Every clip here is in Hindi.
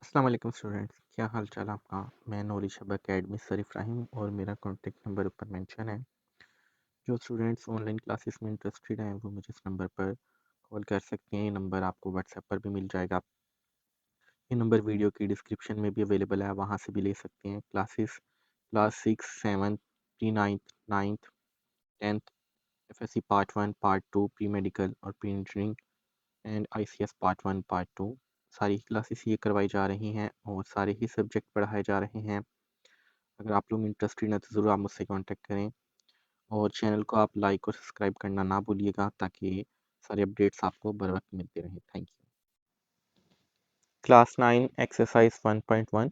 अस्सलाम वालेकुम स्टूडेंट्स, क्या हाल चाल आपका। मैं नूरी शब अकेडमी सर इब्राहिम और मेरा कॉन्टेक्ट नंबर ऊपर मेंशन है। जो स्टूडेंट्स ऑनलाइन क्लासेस में इंटरेस्टेड हैं वो मुझे इस नंबर पर कॉल कर सकते हैं। ये नंबर आपको व्हाट्सएप पर भी मिल जाएगा। ये नंबर वीडियो की डिस्क्रिप्शन में भी अवेलेबल है, वहाँ से भी ले सकते हैं। Class 6, 7, pre ninth, ninth, 10th, FSC part 1, part 2, pre medical और pre engineering and ICS part 1, part 2 सारी क्लासेस ये करवाई जा रही हैं और सारे ही सब्जेक्ट पढ़ाए जा रहे हैं। अगर आप लोग इंटरेस्टेड हैं तो ज़रूर आप मुझसे कांटेक्ट करें और चैनल को आप लाइक और सब्सक्राइब करना ना भूलिएगा ताकि सारे अपडेट्स आपको बर वक्त मिलते रहें। Thank you. Class 9 exercise 1.1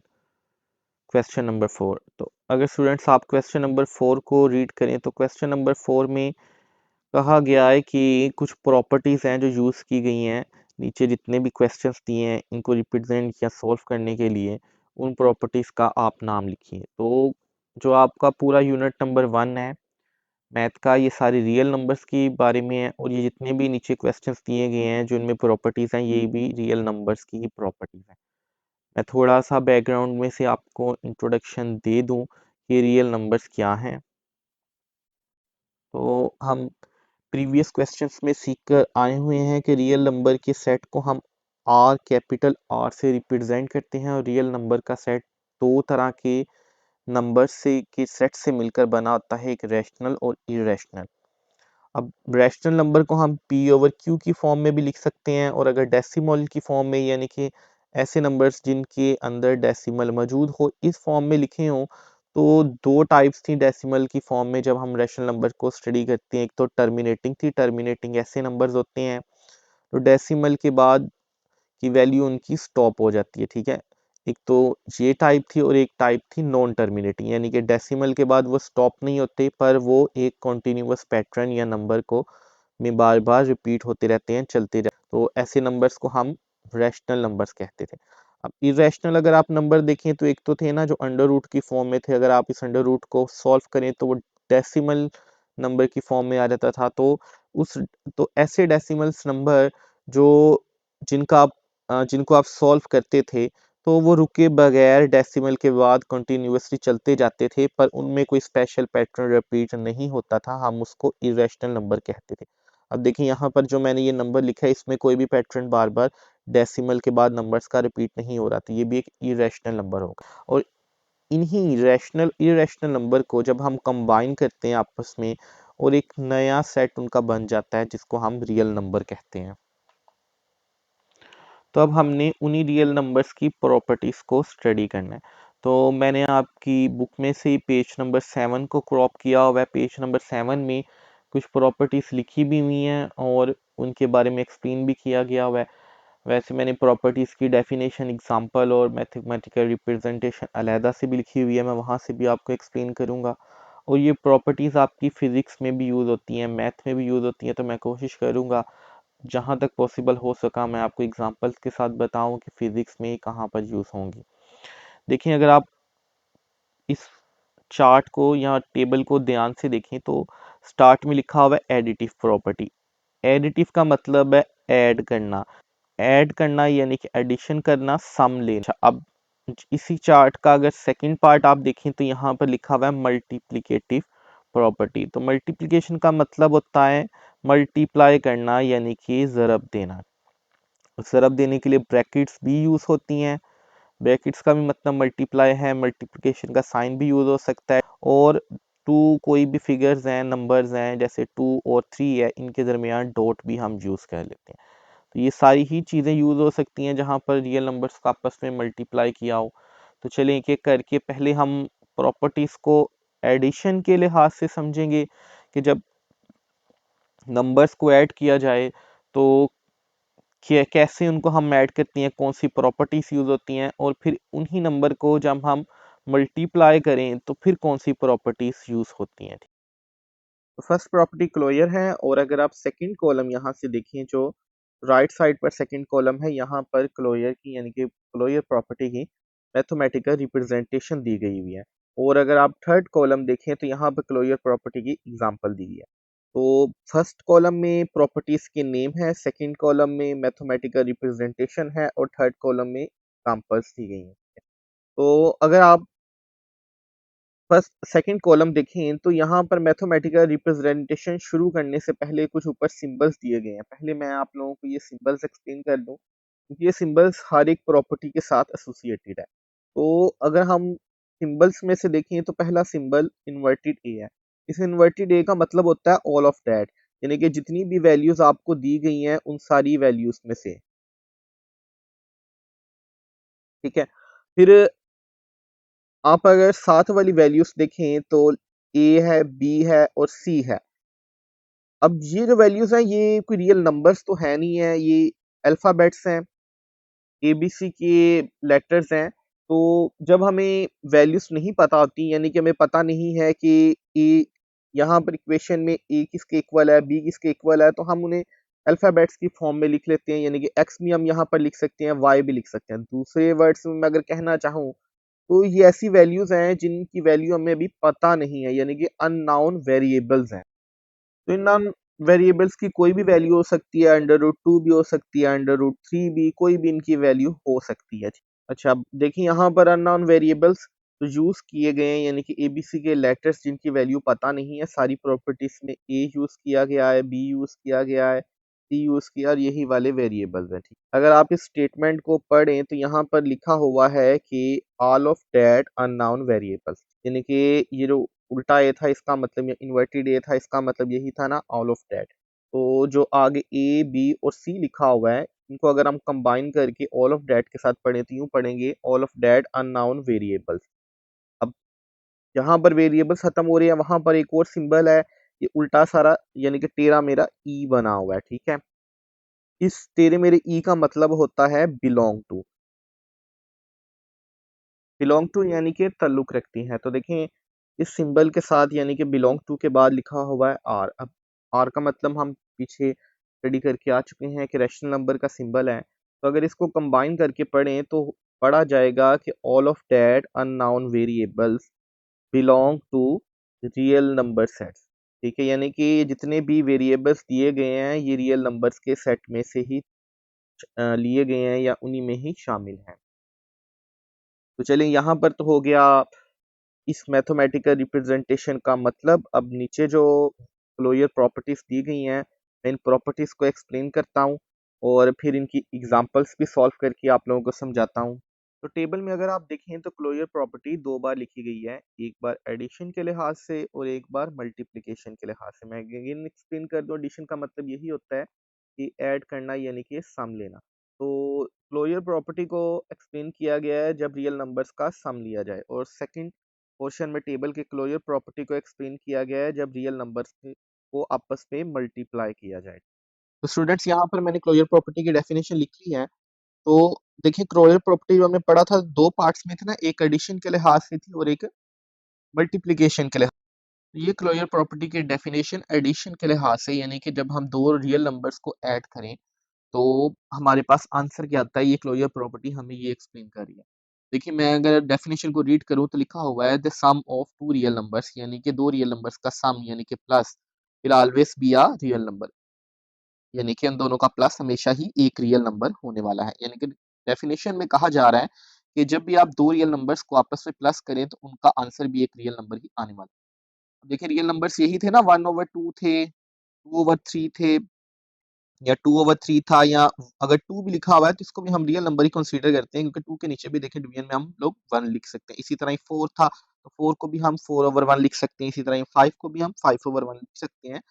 question number 4। तो अगर स्टूडेंट्स आप क्वेश्चन नंबर 4 को रीड करें तो क्वेश्चन नंबर 4 में कहा गया है कि कुछ प्रॉपर्टीज़ हैं जो यूज़ की गई हैं। नीचे जितने भी क्वेश्चंस दिए हैं इनको रिप्रेजेंट या सॉल्व करने के लिए उन प्रॉपर्टीज़ का आप नाम लिखिए। तो जो आपका पूरा यूनिट नंबर 1 है मैथ का, ये सारे रियल नंबर्स के बारे में है और ये जितने भी नीचे क्वेश्चंस दिए गए हैं जो इनमें प्रॉपर्टीज़ हैं ये भी रियल नंबर्स की ही प्रॉपर्टीज़ हैं। मैं थोड़ा सा बैकग्राउंड में से आपको इंट्रोडक्शन दे दूं कि रियल नंबर्स क्या हैं। तो हम प्रीवियस क्वेश्चंस में सीख कर आए हुए हैं कि रियल नंबर के सेट को हम आर, कैपिटल आर से रिप्रेजेंट करते हैं और रियल नंबर का सेट दो तरह के नंबर से के सेट से मिलकर बना होता है, एक रैशनल और इरेशनल। अब रैशनल नंबर को हम पी ओवर क्यू की फॉर्म में भी लिख सकते हैं और अगर डेसिमल की फॉर्म में यानी कि ऐसे नंबर्स जिनके अंदर डेसिमल मौजूद हो इस फॉर्म में लिखे हों तो दो टाइप्स थी डेसिमल की फॉर्म में जब हम रैशनल नंबर को स्टडी करते हैं। एक तो टर्मिनेटिंग थी, टर्मिनेटिंग ऐसे नंबर्स होते हैं तो डेसिमल के बाद की वैल्यू उनकी स्टॉप हो जाती है। ठीक है, एक तो ये टाइप थी और एक टाइप थी नॉन टर्मिनेटिंग यानी कि डेसिमल के बाद वो स्टॉप नहीं होते पर वो एक कॉन्टिन्यूअस पैटर्न या नंबर को में बार बार रिपीट होते रहते हैं, चलते रहते हैं। तो ऐसे नंबर्स को हम रैशनल नंबर्स कहते थे। अब इरेशनल अगर आप नंबर देखें तो एक तो थे ना जो अंडर रूट की फॉर्म में थे, अगर आप इस अंडर रूट को सॉल्व करें तो वो डेसिमल नंबर की फॉर्म में आ जाता था। उस तो ऐसे डेसिमल्स नंबर जो जिनको आप सॉल्व करते थे तो वो रुके बगैर डेसिमल के बाद कंटिन्यूअसली चलते जाते थे पर उनमें कोई स्पेशल पैटर्न रिपीट नहीं होता था, हम उसको इरेशनल नंबर कहते थे। अब देखिए यहाँ पर जो मैंने ये नंबर लिखा है इसमें कोई भी पैटर्न बार बार डेसिमल के बाद नंबर्स का रिपीट नहीं हो रहा, तो ये भी एक इरेशनल नंबर होगा। और इन्हीं रैशनल इरेशनल नंबर को जब हम कंबाइन करते हैं आपस में और एक नया सेट उनका बन जाता है जिसको हम रियल नंबर कहते हैं। तो अब हमने उन्हीं रियल नंबर्स की प्रॉपर्टीज़ को स्टडी करना है। तो मैंने आपकी बुक में से पेज नंबर 7 को क्रॉप किया हुआ है। पेज नंबर 7 में कुछ प्रॉपर्टीज़ लिखी भी हुई हैं और उनके बारे में एक्सप्लेन भी किया गया हुआ है। वैसे मैंने प्रॉपर्टीज़ की डेफिनेशन, एग्जांपल और मैथमेटिकल रिप्रेजेंटेशन अलहदा से भी लिखी हुई है, मैं वहाँ से भी आपको एक्सप्लेन करूँगा। और ये प्रॉपर्टीज़ आपकी फ़िज़िक्स में भी यूज़ होती हैं, मैथ में भी यूज़ होती हैं, तो मैं कोशिश करूँगा जहाँ तक पॉसिबल हो सका मैं आपको एग्जांपल्स के साथ बताऊं कि फिजिक्स में कहाँ पर यूज़ होंगी। देखिए अगर आप इस चार्ट को या टेबल को ध्यान से देखें तो स्टार्ट में लिखा हुआ है एडिटिव प्रॉपर्टी। एडिटिव का मतलब है ऐड करना, ऐड करना यानी कि एडिशन करना, सम लेना। अब इसी चार्ट का अगर सेकंड पार्ट आप देखें तो यहाँ पर लिखा हुआ है मल्टीप्लिकेटिव प्रॉपर्टी। तो मल्टीप्लिकेशन का मतलब होता है मल्टीप्लाई करना यानी कि ज़रब देना। ज़रब देने के लिए ब्रैकेट्स भी यूज़ होती हैं, ब्रैकेट्स का भी मतलब मल्टीप्लाई है, मल्टीप्लिकेशन का साइन भी यूज़ हो सकता है। और टू कोई भी फिगर्स हैं, नंबर्स हैं जैसे 2 और 3 है, इनके दरमियान डॉट भी हम यूज़ कर लेते हैं। तो ये सारी ही चीज़ें यूज़ हो सकती हैं जहाँ पर रियल नंबर्स का आपस में मल्टीप्लाई किया हो। तो चलिए एक एक करके पहले हम प्रॉपर्टीज़ को एडिशन के लिहाज से समझेंगे कि जब नंबर्स को ऐड किया जाए तो कैसे उनको हम ऐड करते हैं, कौन सी प्रॉपर्टीज़ यूज़ होती हैं और फिर उन्हीं नंबर को जब हम मल्टीप्लाई करें तो फिर कौन सी प्रॉपर्टीज़ यूज़ होती हैं। तो फर्स्ट प्रॉपर्टी क्लोजर है और अगर आप सेकंड कॉलम यहाँ से देखें जो राइट साइड पर सेकंड कॉलम है यहाँ पर क्लोजर की यानी कि क्लोजर प्रॉपर्टी की मैथमेटिकल रिप्रेजेंटेशन दी गई हुई है। और अगर आप थर्ड कॉलम देखें तो यहाँ पर क्लोजर प्रॉपर्टी की एग्जांपल दी गई है। तो फर्स्ट कॉलम में प्रॉपर्टीज के नेम है, सेकंड कॉलम में मैथमेटिकल रिप्रेजेंटेशन है और थर्ड कॉलम में एग्जाम्पल्स दी गई हैं। तो अगर आप फर्स्ट सेकंड कॉलम देखें तो यहाँ पर मैथमेटिकल रिप्रेजेंटेशन शुरू करने से पहले कुछ ऊपर सिंबल्स दिए गए हैं। पहले मैं आप लोगों को ये सिंबल्स एक्सप्लेन कर दूं, क्योंकि ये सिंबल्स हर एक प्रॉपर्टी के साथ एसोसिएटेड है। तो अगर हम सिंबल्स में से देखें तो पहला सिंबल इन्वर्टेड ए है। इस इन्वर्टेड ए का मतलब होता है ऑल ऑफ दैट, यानी कि जितनी भी वैल्यूज आपको दी गई हैं उन सारी वैल्यूज में से। ठीक है। फिर आप अगर साथ वाली वैल्यूज देखें तो ए है, बी है और सी है। अब ये जो वैल्यूज हैं ये कोई रियल नंबर्स तो है नहीं है, ये अल्फाबेट्स हैं, एबीसी के लेटर्स हैं। तो जब हमें वैल्यूज नहीं पता होती, यानी कि हमें पता नहीं है कि ए यहाँ पर इक्वेशन में ए किसके इक्वल है, बी किसके इक्वल है, तो हम उन्हें अल्फाबेट्स की फॉर्म में लिख लेते हैं, यानी कि एक्स भी हम यहाँ पर लिख सकते हैं, वाई भी लिख सकते हैं। दूसरे वर्ड्स में मैं अगर कहना चाहूँ तो ये ऐसी वैल्यूज हैं जिनकी वैल्यू हमें अभी पता नहीं है, यानी कि अननोन वेरिएबल्स हैं। तो इन नॉन वेरिएबल्स की कोई भी वैल्यू हो सकती है, अंडर रूट 2 भी हो सकती है, अंडर रूट 3 भी, कोई भी इनकी वैल्यू हो सकती है। अच्छा, अब देखिए यहाँ पर अननोन वेरिएबल्स तो यूज किए गए हैं, यानी कि एबीसी के लेटर्स जिनकी वैल्यू पता नहीं है। सारी प्रॉपर्टीज में ए यूज किया गया है, बी यूज किया गया है, सी यूज किया, और यही वाले वेरिएबल्स हैं। ठीक, अगर आप इस स्टेटमेंट को पढ़ें तो यहाँ पर लिखा हुआ है कि all of that unknown variables, यानी कि ये जो उल्टा ए था इसका मतलब, या इन्वर्टेड ए था इसका मतलब यही था ना, ऑल ऑफ दैट। तो जो आगे ए बी और सी लिखा हुआ है, इनको अगर हम कंबाइन करके ऑल ऑफ दैट के साथ पढ़ें तो यूं पढ़ेंगे all of that unknown variables. अब जहां पर वेरिएबल्स खत्म हो रहे हैं वहां पर एक और सिंबल है, ये उल्टा सारा, यानी कि तेरा मेरा ई बना हुआ है। ठीक है। इस तेरे मेरे ई का मतलब होता है बिलोंग टू। बिलोंग टू यानी कि ताल्लुक रखती हैं। तो देखें इस सिंबल के साथ, यानी कि बिलोंग टू के बाद लिखा हुआ है आर। अब आर का मतलब हम पीछे स्टडी करके आ चुके हैं कि रैशनल नंबर का सिंबल है। तो अगर इसको कंबाइन करके पढ़ें तो पढ़ा जाएगा कि all of that unknown variables belong to real number sets. ठीक है, यानी कि जितने भी वेरिएबल्स दिए गए हैं ये रियल नंबर्स के सेट में से ही लिए गए हैं या उन्हीं में ही शामिल हैं। तो चलिए यहाँ पर तो हो गया इस मैथमेटिकल रिप्रेजेंटेशन का मतलब। अब नीचे जो क्लोजर प्रॉपर्टीज दी गई हैं मैं इन प्रॉपर्टीज को एक्सप्लेन करता हूँ और फिर इनकी एग्जांपल्स भी सॉल्व करके आप लोगों को समझाता हूँ। तो टेबल में अगर आप देखें तो क्लोजर प्रॉपर्टी दो बार लिखी गई है, एक बार एडिशन के लिहाज से और एक बार मल्टीप्लिकेशन के लिहाज से। मैं अगेन एक्सप्लेन कर दूं, एडिशन का मतलब यही होता है कि ऐड करना, यानी कि सम लेना। तो क्लोजर प्रॉपर्टी को एक्सप्लेन किया गया है जब रियल नंबर्स का सम लिया जाए, और सेकंड पोर्शन में टेबल के क्लोजर प्रॉपर्टी को एक्सप्लेन किया गया है जब रियल नंबर्स को आपस में मल्टीप्लाई किया जाए। तो स्टूडेंट्स यहाँ पर मैंने क्लोजर प्रॉपर्टी की डेफिनेशन लिखी है। तो देखिए क्लोजर प्रॉपर्टी जो हमने पढ़ा था दो पार्ट्स में थे ना, एक एडिशन के लिहाज से थी और एक मल्टीप्लिकेशन के लिहाज। तो ये क्लोजर प्रॉपर्टी की डेफिनेशन एडिशन के लिहाज से, यानी कि जब हम दो रियल नंबर्स को ऐड करें तो हमारे पास आंसर क्या आता है, ये क्लोजर प्रॉपर्टी हमें ये एक्सप्लेन कर रही है। देखिए मैं अगर डेफिनेशन को रीड करूं तो लिखा हुआ है the sum of two real numbers, यानी कि दो रियल नंबर्स का सम, यानी कि plus will always be a real number, यानी कि इन दोनों का प्लस हमेशा ही एक रियल नंबर होने वाला है। यानी कि डेफिनेशन में कहा जा रहा है कि जब भी आप दो रियल नंबर्स को आपस में प्लस करें तो उनका आंसर भी एक रियल नंबर ही आने वाला है। देखिए रियल नंबर्स यही थे ना, 1/2 थे, 2/3 थे, या 2/3 था, या अगर 2 भी लिखा हुआ है तो इसको भी हम रियल नंबर ही कंसीडर करते हैं, क्योंकि 2 के नीचे भी देखिए डिवीजन में हम लोग 1 लिख सकते हैं। इसी तरह ही 4 था तो 4 को भी हम 4/1 लिख सकते हैं। इसी तरह ही 5 को भी हम 5/1 लिख सकते हैं।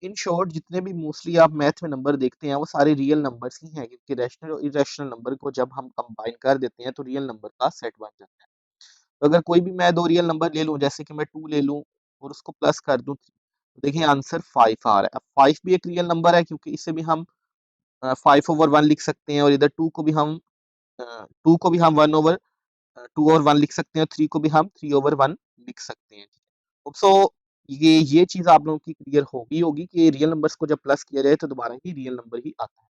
इन शॉर्ट जितने भी मोस्टली आप मैथ में नंबर देखते हैं वो सारे रियल नंबर्स ही हैं, क्योंकि रैशनल और इरेशनल नंबर को जब हम कंबाइन कर देते हैं तो रियल नंबर का सेट बन जाता है। तो अगर कोई भी मैं दो रियल नंबर ले लूं, जैसे कि मैं 2 ले लूं और उसको प्लस कर दूं, तो देखिए आंसर 5 आ रहा है। अब 5 भी एक रियल नंबर है, क्योंकि इसे भी हम 5/1 लिख सकते हैं, और इधर 2 को भी हम 1/2/1 लिख सकते हैं, और 3 को भी हम 3/1 लिख सकते हैं। सो ये चीज आप लोगों की क्लियर होगी होगी कि रियल नंबर्स को जब प्लस किया जाए तो दोबारा ही रियल नंबर ही आता है।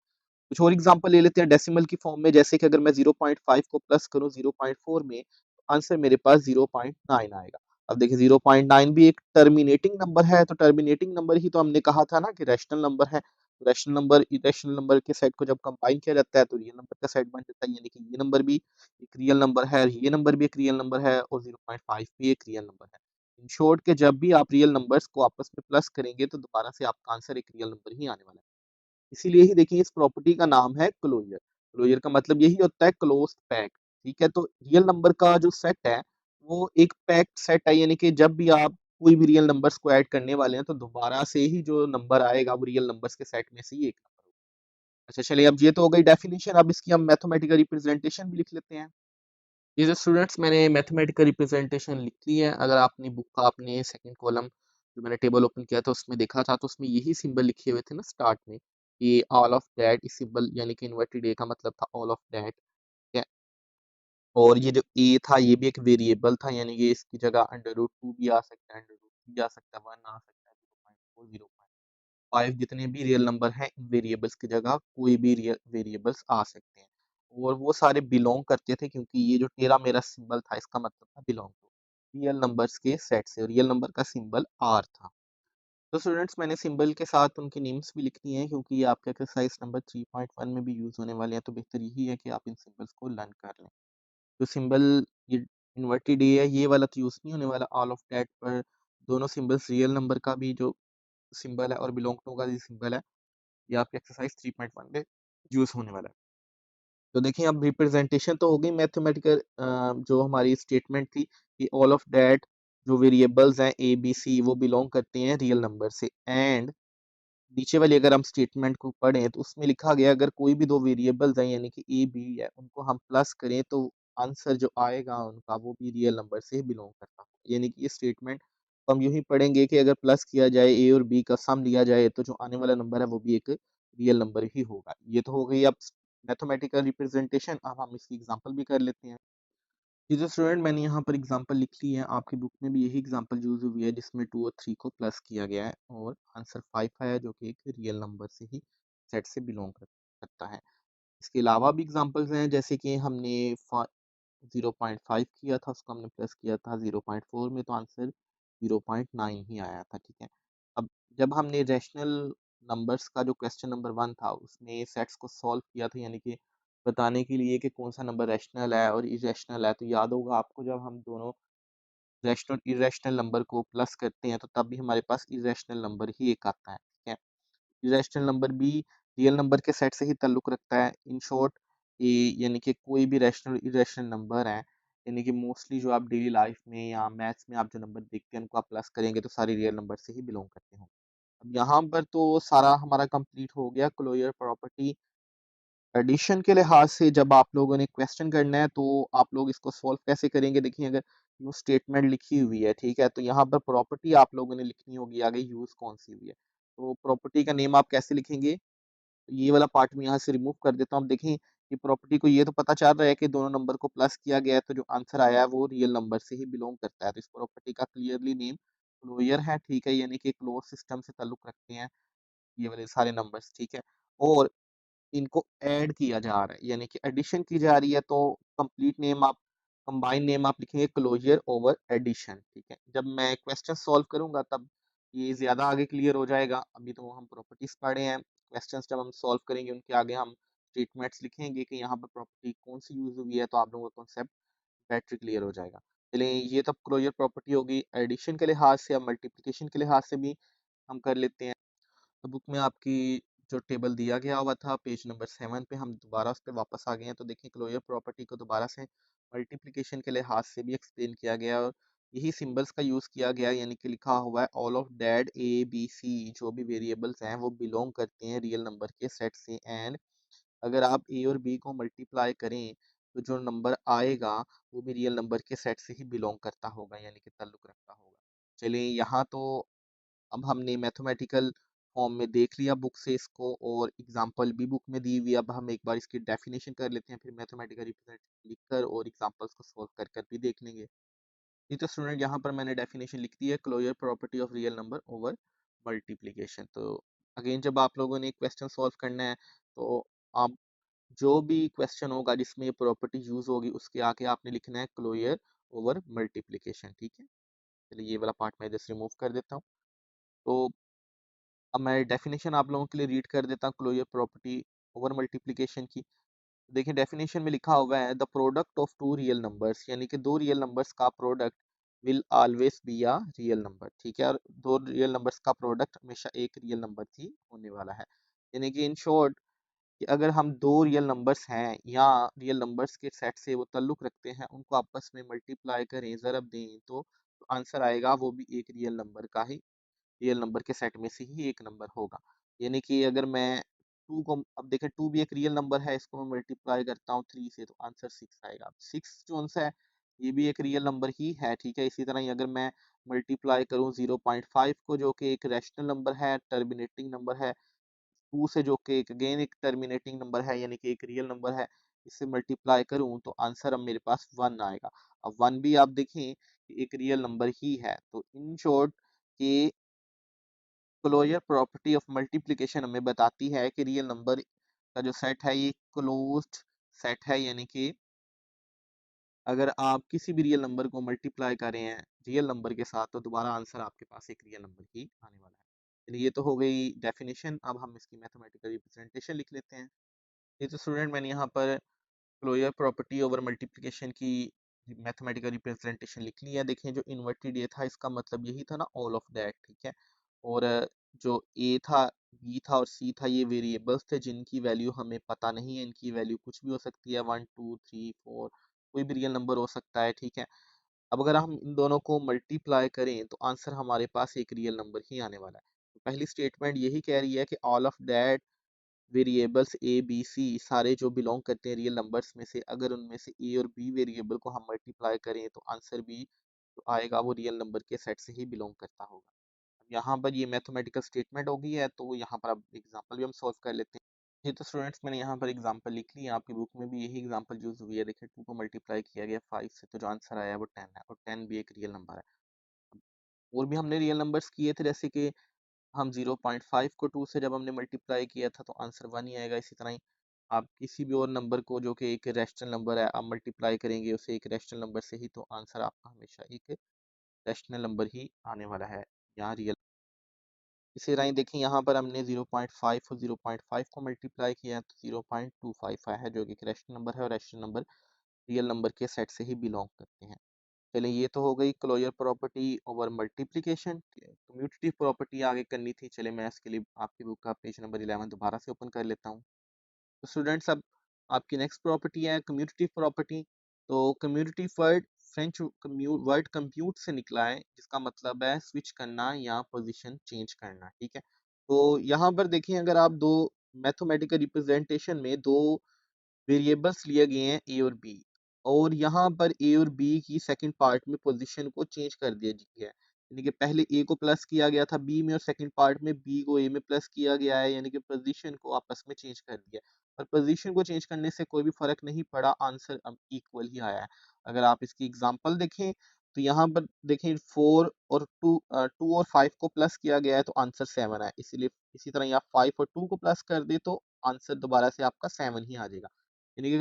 कुछ और एग्जांपल ले लेते हैं डेसिमल की फॉर्म में, जैसे कि अगर मैं 0.5 को प्लस करूं 0.4 में, आंसर मेरे पास 0.9 आएगा। अब देखिए 0.9 भी एक टर्मिनेटिंग नंबर है, तो टर्मिनेटिंग नंबर ही तो हमने कहा था ना कि रैशनल नंबर है। रैशनल नंबर इरेशनल नंबर के सेट को जब कंबाइन किया जाता है तो रियल नंबर का सेट बन जाता है, यानी कि ये नंबर भी एक रियल नंबर है, ये नंबर भी एक रियल नंबर है और 0.5 भी एक रियल नंबर है। इन शॉर्ट के जब भी आप रियल नंबर्स को आपस में प्लस करेंगे तो दोबारा से आपका आंसर एक रियल नंबर ही आने वाला है। इसीलिए ही देखिए इस प्रॉपर्टी का नाम है क्लोजर। क्लोजर का मतलब यही होता है क्लोज्ड पैक। ठीक है, तो रियल नंबर का जो सेट है वो एक पैक्ड सेट है, यानी कि जब भी आप कोई भी रियल नंबर्स को ऐड करने वाले हैं तो दोबारा से ही जो नंबर आएगा वो रियल नंबर्स के सेट में से ही एक नंबर होगा। अच्छा चलिए, अब ये तो हो गई डेफिनेशन, अब इसकी हम मैथमेटिकल रिप्रेजेंटेशन भी लिख लेते हैं। ये जो स्टूडेंट्स मैंने मैथमेटिकल रिप्रेजेंटेशन लिख ली है, अगर आपने बुक का आपने सेकंड कॉलम जो मैंने टेबल ओपन किया था उसमें देखा था तो उसमें यही सिंबल लिखे हुए थे ना स्टार्ट में, कि ऑल ऑफ दैट इस सिंबल यानी कि इन्वर्टेड ए का मतलब था ऑल ऑफ दैट। ठीक है, और ये जो ए था ये भी एक वेरिएबल था, यानी कि इसकी जगह अंडर रूट 2 भी आ सकता है, अंडर रूट 3 आ सकता है, 1 आ सकता है, 0.4 0.5 जितने भी रियल नंबर हैं इन वेरिएबल्स की जगह कोई भी रियल वेरिएबल्स आ सकते हैं। और वो सारे बिलोंग करते थे, क्योंकि ये जो टेरा मेरा सिंबल था इसका मतलब था बिलोंग टू रियल नंबर्स के सेट से, रियल नंबर का सिंबल आर था। तो स्टूडेंट्स मैंने सिंबल के साथ उनकी नेम्स भी लिखनी है, क्योंकि ये आपके एक्सरसाइज नंबर 3.1 में भी यूज होने वाले हैं, तो बेहतर यही है कि आप इन सिंबल्स को लर्न कर लें। जो सिंबल ये इन्वर्टेड ए है ये वाला तो यूज नहीं होने वाला ऑल ऑफ दैट पर, दोनों सिंबल्स रियल नंबर का भी जो सिंबल है और बिलोंग टू का जो सिंबल है ये आपके एक्सरसाइज 3.1 में यूज होने वाला है। तो देखिए अब रिप्रेजेंटेशन तो हो गई मैथमेटिकल, जो हमारी स्टेटमेंट थी कि ऑल ऑफ दैट जो वेरिएबल्स हैं ए बी सी वो बिलोंग करते हैं रियल नंबर से, एंड नीचे वाली अगर हम स्टेटमेंट को पढ़ें तो उसमें लिखा गया अगर कोई भी दो वेरिएबल्स हैं यानी कि ए बी है उनको हम प्लस करें तो आंसर जो आएगा उनका वो भी रियल नंबर से बिलोंग करता है। यानी कि ये स्टेटमेंट हम यूं ही पढ़ेंगे कि अगर प्लस किया जाए ए और बी का सम लिया जाए तो जो आने वाला नंबर है वो भी एक रियल नंबर ही होगा। ये तो हो गई अब मैथमेटिकल रिप्रेजेंटेशन, अब हम इसकी एग्जांपल भी कर लेते हैं। ये जो स्टूडेंट मैंने यहाँ पर एग्जांपल लिख ली है, आपकी बुक में भी यही एग्जांपल यूज हुई है जिसमें 2 और 3 को प्लस किया गया है और आंसर 5 आया जो कि एक रियल नंबर से ही सेट से बिलोंग करता है। इसके अलावा भी एग्जांपल्स हैं, जैसे कि हमने 0.5 किया था उसको हमने प्लस किया था 0.4 में तो आंसर 0.9 ही आया था। ठीक है, अब जब हमने रैशनल नंबर्स का जो क्वेश्चन नंबर 1 था उसमें सेट्स को सॉल्व किया था, यानी कि बताने के लिए कि कौन सा नंबर रैशनल है और इरेशनल है, तो याद होगा आपको जब हम दोनों रैशनल इरेशनल नंबर को प्लस करते हैं तो तब भी हमारे पास इरेशनल नंबर ही एक आता है। ठीक है, इरेशनल नंबर भी रियल नंबर के सेट से ही ताल्लुक रखता है। इन शॉर्ट ये यानी कि कोई भी रैशनल इरेशनल नंबर है, यानी कि मोस्टली जो आप डेली लाइफ में या मैथ्स में आप जो नंबर देखते हैं उनको आप प्लस करेंगे तो सारे रियल नंबर से ही बिलोंग करते हो। अब यहाँ पर तो सारा हमारा कंप्लीट हो गया क्लोजर प्रॉपर्टी। एडिशन के लिहाज से जब आप लोगों ने क्वेश्चन करना है तो आप लोग इसको सॉल्व कैसे करेंगे, देखिए अगर यूज स्टेटमेंट लिखी हुई है, ठीक है, तो यहाँ पर प्रॉपर्टी आप लोगों ने लिखनी होगी, आगे यूज कौन सी हुई है, तो प्रॉपर्टी का नेम आप कैसे लिखेंगे, तो ये वाला पार्ट में यहाँ से रिमूव कर देता हूँ। अब देखें कि प्रॉपर्टी को ये तो पता चल रहा है कि दोनों नंबर को प्लस किया गया है तो जो आंसर आया है वो रियल नंबर से ही बिलोंग करता है, तो इस प्रॉपर्टी का क्लियरली नेम क्लोजर है। ठीक है, यानी कि क्लोज सिस्टम से ताल्लुक रखते हैं ये वाले सारे नंबर्स। ठीक है, और इनको ऐड किया जा रहा है यानी कि एडिशन की जा रही है, तो कंप्लीट नेम आप कंबाइन नेम आप लिखेंगे क्लोजर ओवर एडिशन। ठीक है, जब मैं क्वेश्चन सॉल्व करूंगा तब ये ज्यादा आगे क्लियर हो जाएगा। अभी तो हम प्रॉपर्टीज पढ़े हैं, क्वेश्चंस जब हम सॉल्व करेंगे उनके आगे हम स्टेटमेंट्स लिखेंगे कि यहाँ पर प्रॉपर्टी कौन सी यूज हुई है, तो आप लोगों का कॉन्सेप्ट बेटर क्लियर हो जाएगा। चलिए ये तो क्लोजर प्रॉपर्टी होगी। एडिशन के लिहाज से या मल्टीप्लिकेशन के लिहाज से भी हम कर लेते हैं। तो बुक में आपकी जो टेबल दिया गया हुआ था पेज नंबर 7 पे हम दोबारा उस पर वापस आ गए हैं, तो देखिए क्लोजर प्रॉपर्टी को दोबारा से मल्टीप्लिकेशन के लिहाज से भी एक्सप्लेन किया गया है और यही सिंबल्स का यूज़ किया गया है, यानी कि लिखा हुआ है all of that A B C जो भी वेरिएबल्स हैं वो बिलोंग करते हैं रियल नंबर के सेट से, एंड अगर आप ए और बी को मल्टीप्लाई करें तो जो नंबर आएगा वो भी रियल नंबर के सेट से ही बिलोंग करता होगा, यानी कि ताल्लुक रखता होगा। चलिए यहाँ तो अब हमने मैथमेटिकल फॉर्म में देख लिया बुक से इसको, और एग्जांपल भी बुक में दी हुई है। अब हम एक बार इसकी डेफिनेशन कर लेते हैं, फिर मैथमेटिकल रिप्रेजेंटेशन लिखकर और एग्जांपल्स को सॉल्व कर कर भी देख लेंगे। ये तो स्टूडेंट यहाँ पर मैंने डेफिनेशन लिख दी है closure property of real number over multiplication. तो अगेन जब आप लोगों ने क्वेश्चन सॉल्व करना है तो आप जो भी क्वेश्चन होगा जिसमें ये प्रॉपर्टी यूज होगी उसके आगे आपने लिखना है क्लोजर ओवर मल्टीप्लिकेशन। ठीक है, चलिए ये वाला पार्ट मैं जस्ट रिमूव कर देता हूँ। तो अब मैं डेफिनेशन आप लोगों के लिए रीड कर देता हूँ क्लोजर प्रॉपर्टी ओवर मल्टीप्लिकेशन की। देखिए डेफिनेशन में लिखा हुआ है the product of two real numbers, यानी कि दो रियल नंबर्स का product will always be a real number. ठीक है, और दो रियल नंबर्स का प्रोडक्ट हमेशा एक रियल नंबर ही होने वाला है। यानी कि इन शॉर्ट कि अगर हम दो रियल नंबर्स हैं या रियल नंबर्स के सेट से वो ताल्लुक रखते हैं, उनको आपस में मल्टीप्लाई करें, ज़रब दें, तो आंसर आएगा वो भी एक रियल नंबर का ही, रियल नंबर के सेट में से ही एक नंबर होगा। यानी कि अगर मैं टू को, अब देखें टू भी एक रियल नंबर है, इसको मैं मल्टीप्लाई करता हूँ थ्री से तो आंसर सिक्स आएगा। सिक्स जो सा है ये भी एक रियल नंबर ही है। ठीक है, इसी तरह ही अगर मैं मल्टीप्लाई करूँ 0.5 को, जो कि एक रैशनल नंबर है, टर्मिनेटिंग नंबर है, टू से जो कि एक अगेन एक टर्मिनेटिंग नंबर है, यानी कि एक रियल नंबर है, इससे मल्टीप्लाई करूं तो आंसर अब मेरे पास वन आएगा। अब वन भी आप देखें कि एक रियल नंबर ही है। तो इन शॉर्ट कि क्लोजर प्रॉपर्टी ऑफ मल्टीप्लिकेशन हमें बताती है कि रियल नंबर का जो सेट है ये क्लोज्ड सेट है, यानी कि अगर आप किसी भी रियल नंबर को मल्टीप्लाई कर रहे हैं रियल नंबर के साथ तो दोबारा आंसर आपके पास एक रियल नंबर ही आने वाला है। चलिए, ये तो हो गई डेफिनेशन। अब हम इसकी मैथमेटिकल रिप्रेजेंटेशन लिख लेते हैं। ये तो स्टूडेंट मैंने यहाँ पर क्लोजर प्रॉपर्टी ओवर मल्टीप्लिकेशन की मैथमेटिकल रिप्रेजेंटेशन लिख ली है। देखें जो इन्वर्टेड ए था इसका मतलब यही था ना, ऑल ऑफ दैट। ठीक है, और जो ए था, बी था और सी था, ये वेरिएबल्स थे जिनकी वैल्यू हमें पता नहीं है। इनकी वैल्यू कुछ भी हो सकती है, वन टू थ्री फोर, कोई भी रियल नंबर हो सकता है। ठीक है, अब अगर हम इन दोनों को मल्टीप्लाई करें तो आंसर हमारे पास एक रियल नंबर ही आने वाला है। तो पहली स्टेटमेंट यही कह रही है कि all of that variables A B C सारे जो बिलोंग करते हैं रियल नंबर्स में से, अगर उनमें से ए और बी वेरिएबल को हम मल्टीप्लाई करें तो आंसर भी जो आएगा वो रियल नंबर के सेट से ही बिलोंग करता होगा। अब यहाँ पर ये मैथमेटिकल स्टेटमेंट हो गई है, तो यहाँ पर अब एग्जांपल भी हम सॉल्व कर लेते हैं। ये तो स्टूडेंट्स मैंने यहाँ पर एग्जांपल लिख ली है, आपकी बुक में भी यही एग्जांपल यूज हुई है। देखिए टू को मल्टीप्लाई किया गया फाइव से, तो जो आंसर आया वो टेन है, और टेन भी एक रियल नंबर है। और भी हमने रियल नंबर्स किए थे, जैसे कि हम 0.5 को 2 से जब हमने मल्टीप्लाई किया था तो आंसर 1 ही आएगा। इसी तरह ही आप किसी भी और नंबर को जो कि एक रैशनल नंबर है, आप मल्टीप्लाई करेंगे उसे एक रैशनल नंबर से ही, तो आंसर आपका हमेशा एक रैशनल नंबर ही आने वाला है, यहाँ रियल। इसी तरह ही देखें यहाँ पर हमने 0.5 और 0.5 को मल्टीप्लाई किया है तो 0.25 आया है, जो कि एक रैशनल नंबर है, और रैशनल नंबर रियल नंबर के सेट से ही बिलोंग करते हैं। चलिए, ये तो हो गई closure property over multiplication. Commutative property आगे करनी थी, चलिए मैं इसके लिए आपकी बुक का पेज नंबर 11 दोबारा से ओपन कर लेता हूँ। तो स्टूडेंट्स अब आपकी नेक्स्ट प्रॉपर्टी है कम्यूटेटिव प्रॉपर्टी। तो commutative word French word compute से निकला है, जिसका मतलब है स्विच करना या पोजीशन चेंज करना। ठीक है, तो यहाँ पर देखिए अगर आप दो मैथमेटिकल रिप्रेजेंटेशन में दो वेरिएबल्स लिए गए हैं ए और बी, और यहाँ पर ए और बी की सेकंड पार्ट में पोजीशन को चेंज कर दिया गया है। यानी कि पहले ए को प्लस किया गया था बी में, और सेकंड पार्ट में बी को ए में प्लस किया गया है, यानी कि पोजीशन को आपस में चेंज कर दिया। और पोजीशन को चेंज करने से कोई भी फर्क नहीं पड़ा, आंसर अब इक्वल ही आया है। अगर आप इसकी एग्जांपल देखें तो यहाँ पर देखें फोर और टू और फाइव को प्लस किया गया है तो आंसर सेवन है, इसीलिए इसी तरह आप फाइव और टू को प्लस कर दे तो आंसर दोबारा से आपका सेवन ही आ जाएगा। यानी कि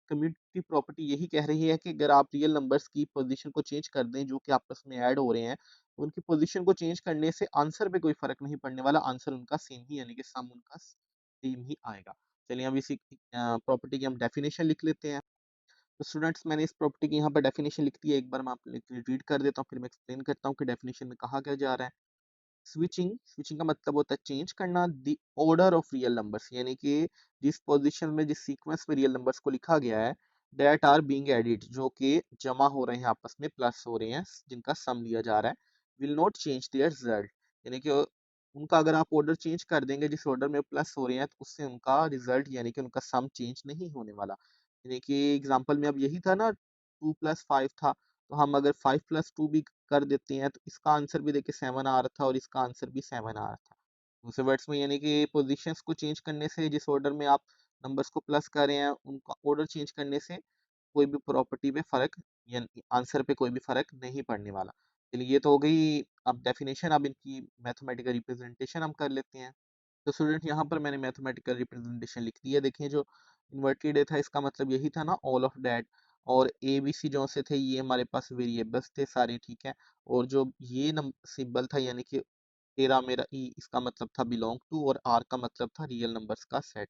कम्युनिटी प्रॉपर्टी यही कह रही है कि अगर आप रियल नंबर्स की पोजीशन को चेंज कर दें जो कि आपस में ऐड हो रहे हैं, तो उनकी पोजीशन को चेंज करने से आंसर पे कोई फर्क नहीं पड़ने वाला, आंसर उनका सेम ही, यानी कि सम उनका सेम ही आएगा। चलिए अब इसी प्रॉपर्टी की हम डेफिनेशन लिख लेते हैं। तो स्टूडेंट्स मैंने इस प्रॉपर्टी की यहाँ पर डेफिनेशन लिख दी है, एक बार मैं आप रीड कर देता हूँ, फिर मैं एक्सप्लेन करता हूँ कि डेफिनेशन में कहा क्या जा रहा है। स्विचिंग, स्विचिंग का मतलब होता है चेंज करना the order of real numbers, यानी कि जिस पोजीशन में जिस सीक्वेंस में रियल नंबर्स को लिखा गया है, दैट आर बीइंग एडिड, जो कि जमा हो रहे हैं आपस में, प्लस हो रहे हैं, जिनका सम लिया जा रहा है, will not change their result, यानी कि उनका अगर आप ऑर्डर चेंज कर देंगे जिस ऑर्डर में प्लस हो रहे हैं तो उससे उनका रिजल्ट यानी कि उनका सम चेंज नहीं होने वाला। यानी कि एग्जांपल में अब यही था ना, 2 + 5 था, तो हम अगर 5 + 2 भी कर देते हैं तो इसका आंसर भी देखिए सेवन आ रहा था और इसका आंसर भी सेवन आ रहा था। दूसरे वर्ड्स में यानी कि पोजीशंस को चेंज करने से, जिस ऑर्डर में आप नंबर्स को प्लस कर रहे हैं उनका ऑर्डर चेंज करने से कोई भी प्रॉपर्टी में फर्क, यानी आंसर पे कोई भी फर्क नहीं पड़ने वाला। चलिए, ये तो हो गई अब डेफिनेशन। अब इनकी मैथमेटिकल रिप्रेजेंटेशन हम कर लेते हैं। तो स्टूडेंट यहाँ पर मैंने मैथमेटिकल रिप्रेजेंटेशन लिख दी है। देखिए जो इन्वर्टेड ए था इसका मतलब यही था ना, ऑल ऑफ डैट, और ए बी सी जो से थे ये हमारे पास वेरिएबल्स थे सारे। ठीक है, और जो ये सिंबल था यानी कि तेरा मेरा ई इसका मतलब था बिलोंग टू, और आर का मतलब था रियल नंबर्स का सेट।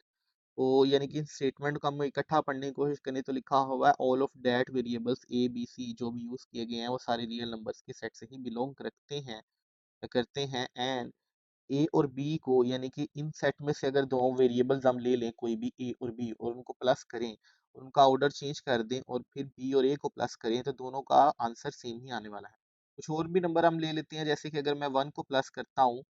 तो यानी कि स्टेटमेंट को हम इकट्ठा पढ़ने की कोशिश करें तो लिखा हुआ है all of that variables A B C जो भी यूज किए गए हैं वो सारे रियल नंबर्स के सेट से ही बिलोंग रखते हैं करते हैं। एंड ए और बी को यानी कि इन सेट में से अगर दो वेरिएबल्स हम ले लें कोई भी ए और बी और उनको प्लस करें, उनका ऑर्डर चेंज कर दें और फिर बी और ए को प्लस करें तो दोनों का आंसर सेम ही आने वाला है। कुछ और भी नंबर हम ले लेते हैं, जैसे कि अगर मैं 1 को प्लस करता हूँ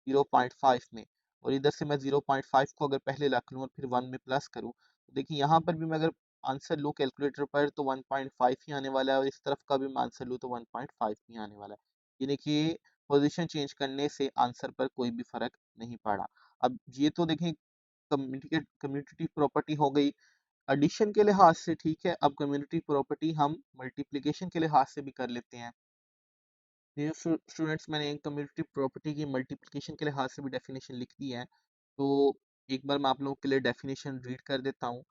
0.5 में, और इधर से मैं 0.5 को अगर पहले रख लूँ और फिर 1 में प्लस करूँ, तो देखिए यहाँ पर भी मैं अगर आंसर लूँ कैलकुलेटर पर तो 1.5 ही आने वाला है, और इस तरफ का भी मैं आंसर लूँ तो 1.5 ही आने वाला है। यानी कि पोजीशन चेंज करने से आंसर पर कोई भी फर्क नहीं पड़ा। अब ये तो देखें कम्यूटेटिव प्रॉपर्टी हो गई एडिशन के लिहाज से, ठीक है। अब कम्युनिटी प्रॉपर्टी हम मल्टीप्लिकेशन के लिहाज से भी कर लेते हैं। ये स्टूडेंट्स मैंने कम्युनिटी प्रॉपर्टी की मल्टीप्लिकेशन के लिहाज से भी डेफिनेशन लिख दी है, तो एक बार मैं आप लोगों के लिए डेफिनेशन रीड कर देता हूँ।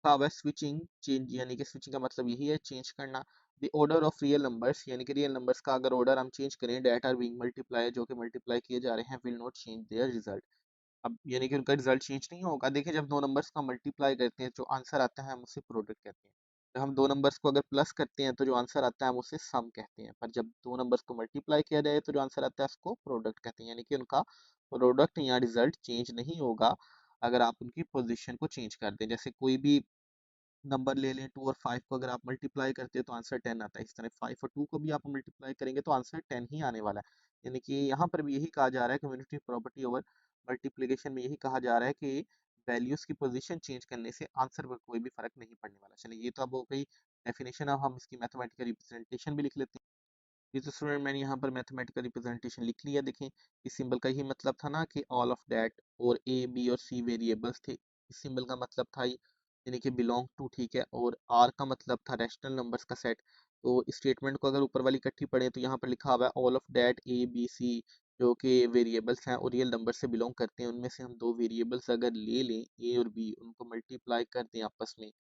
कहा हुआ स्विचिंग चेंज, यानी कि स्विचिंग का मतलब यही है चेंज करना। The order of real numbers, यानी कि रियल नंबर्स का अगर ऑर्डर हम चेंज करें डेट आर बीइंग मल्टीप्लाई, जो कि मल्टीप्लाई किए जा रहे हैं, will not change their result. अब यानी कि उनका रिजल्ट चेंज नहीं होगा। देखिए जब दो नंबर्स का मल्टीप्लाई करते हैं जो आंसर आता है हम उसे प्रोडक्ट कहते हैं। जब हम दो नंबर्स को अगर प्लस करते हैं तो जो आंसर आता है हम उसे सम कहते हैं। पर जब दो नंबर्स को मल्टीप्लाई किया जाए तो जो आंसर आता है उसको प्रोडक्ट कहते हैं। यानी कि उनका प्रोडक्ट या रिजल्ट चेंज नहीं होगा अगर आप उनकी पोजिशन को चेंज कर दें। जैसे कोई भी नंबर ले लें, 2 और 5 को अगर आप मल्टीप्लाई करते हैं तो आंसर 10 आता है। इस तरह 5 और 2 को भी आप मल्टीप्लाई करेंगे तो आंसर 10 ही आने वाला है। यानी कि यहाँ पर भी यही कहा जा रहा है कम्युनिटी प्रॉपर्टी ओवर मल्टीप्लिकेशन में, यही कहा जा रहा है कि वैल्यूज की पोजीशन चेंज करने से आंसर पर कोई भी फर्क नहीं पड़ने वाला। चलिए ये तो अब हो गई डेफिनेशन। अब हम इसकी मैथमेटिकल रिप्रेजेंटेशन भी लिख लेते हैं। ये तो स्टूडेंट मैंने यहाँ पर मैथमेटिकल रिप्रेजेंटेशन लिख लिया। देखें इस सिंबल का ही मतलब था ना कि ऑल ऑफ दैट, और ए बी और सी वेरिएबल्स थे। इस सिंबल का मतलब था यानी कि बिलोंग टू, ठीक है। और आर का मतलब था रैशनल नंबर्स का सेट। तो स्टेटमेंट को अगर ऊपर वाली इकट्ठी पढ़े तो यहाँ पर लिखा हुआ है all of that A B C जो कि वेरिएबल्स हैं और रियल नंबर से बिलोंग करते हैं। उनमें से हम दो वेरिएबल्स अगर ले लें ए और बी, उनको मल्टीप्लाई कर दें आपस में,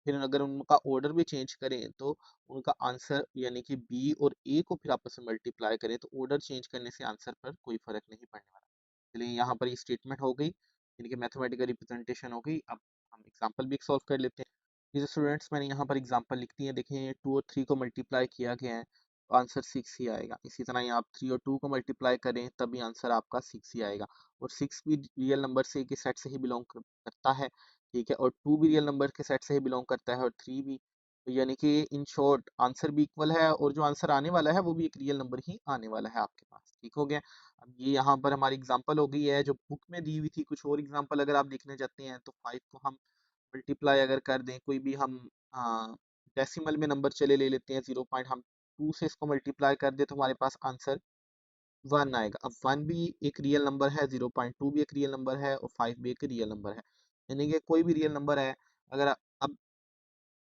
फिर अगर उनका ऑर्डर भी चेंज करें तो उनका आंसर यानी कि बी और ए को फिर आपस में मल्टीप्लाई करें तो ऑर्डर चेंज करने से आंसर पर कोई फर्क नहीं पड़ने वाला। चलिए यहाँ पर ये स्टेटमेंट हो गई, यानी कि मैथमेटिकल रिप्रेजेंटेशन हो गई। अब हम एग्जांपल भी सॉल्व कर लेते हैं। जैसे स्टूडेंट्स मैंने यहाँ पर एग्जांपल लिख दी है। देखें 2 और 3 को मल्टीप्लाई किया गया है तो आंसर 6 ही आएगा। इसी तरह यहाँ आप 3 और 2 को मल्टीप्लाई करें तब भी आंसर आपका 6 ही आएगा। और 6 भी रियल नंबर से के सेट से ही बिलोंग करता है, ठीक है। और 2 भी रियल नंबर के सेट से ही बिलोंग करता है और 3 भी। तो यानी कि इन शॉर्ट आंसर भी इक्वल है और जो आंसर आने वाला है वो भी एक रियल नंबर ही आने वाला है आपके पास, ठीक हो गया। अब ये यहाँ पर हमारी एग्जांपल हो गई है जो बुक में दी हुई थी। कुछ और एग्जांपल अगर आप देखने जाते हैं तो 5 को हम मल्टीप्लाई अगर कर दें, कोई भी हम डेसिमल में नंबर चले ले लेते हैं 0 पॉइंट, हम 2 से इसको मल्टीप्लाई कर दें तो हमारे पास आंसर 1 आएगा। अब 1 भी एक रियल नंबर है, 0.2 भी एक रियल नंबर है और 5 भी एक रियल नंबर है। यानी कि कोई भी रियल नंबर है, अगर अब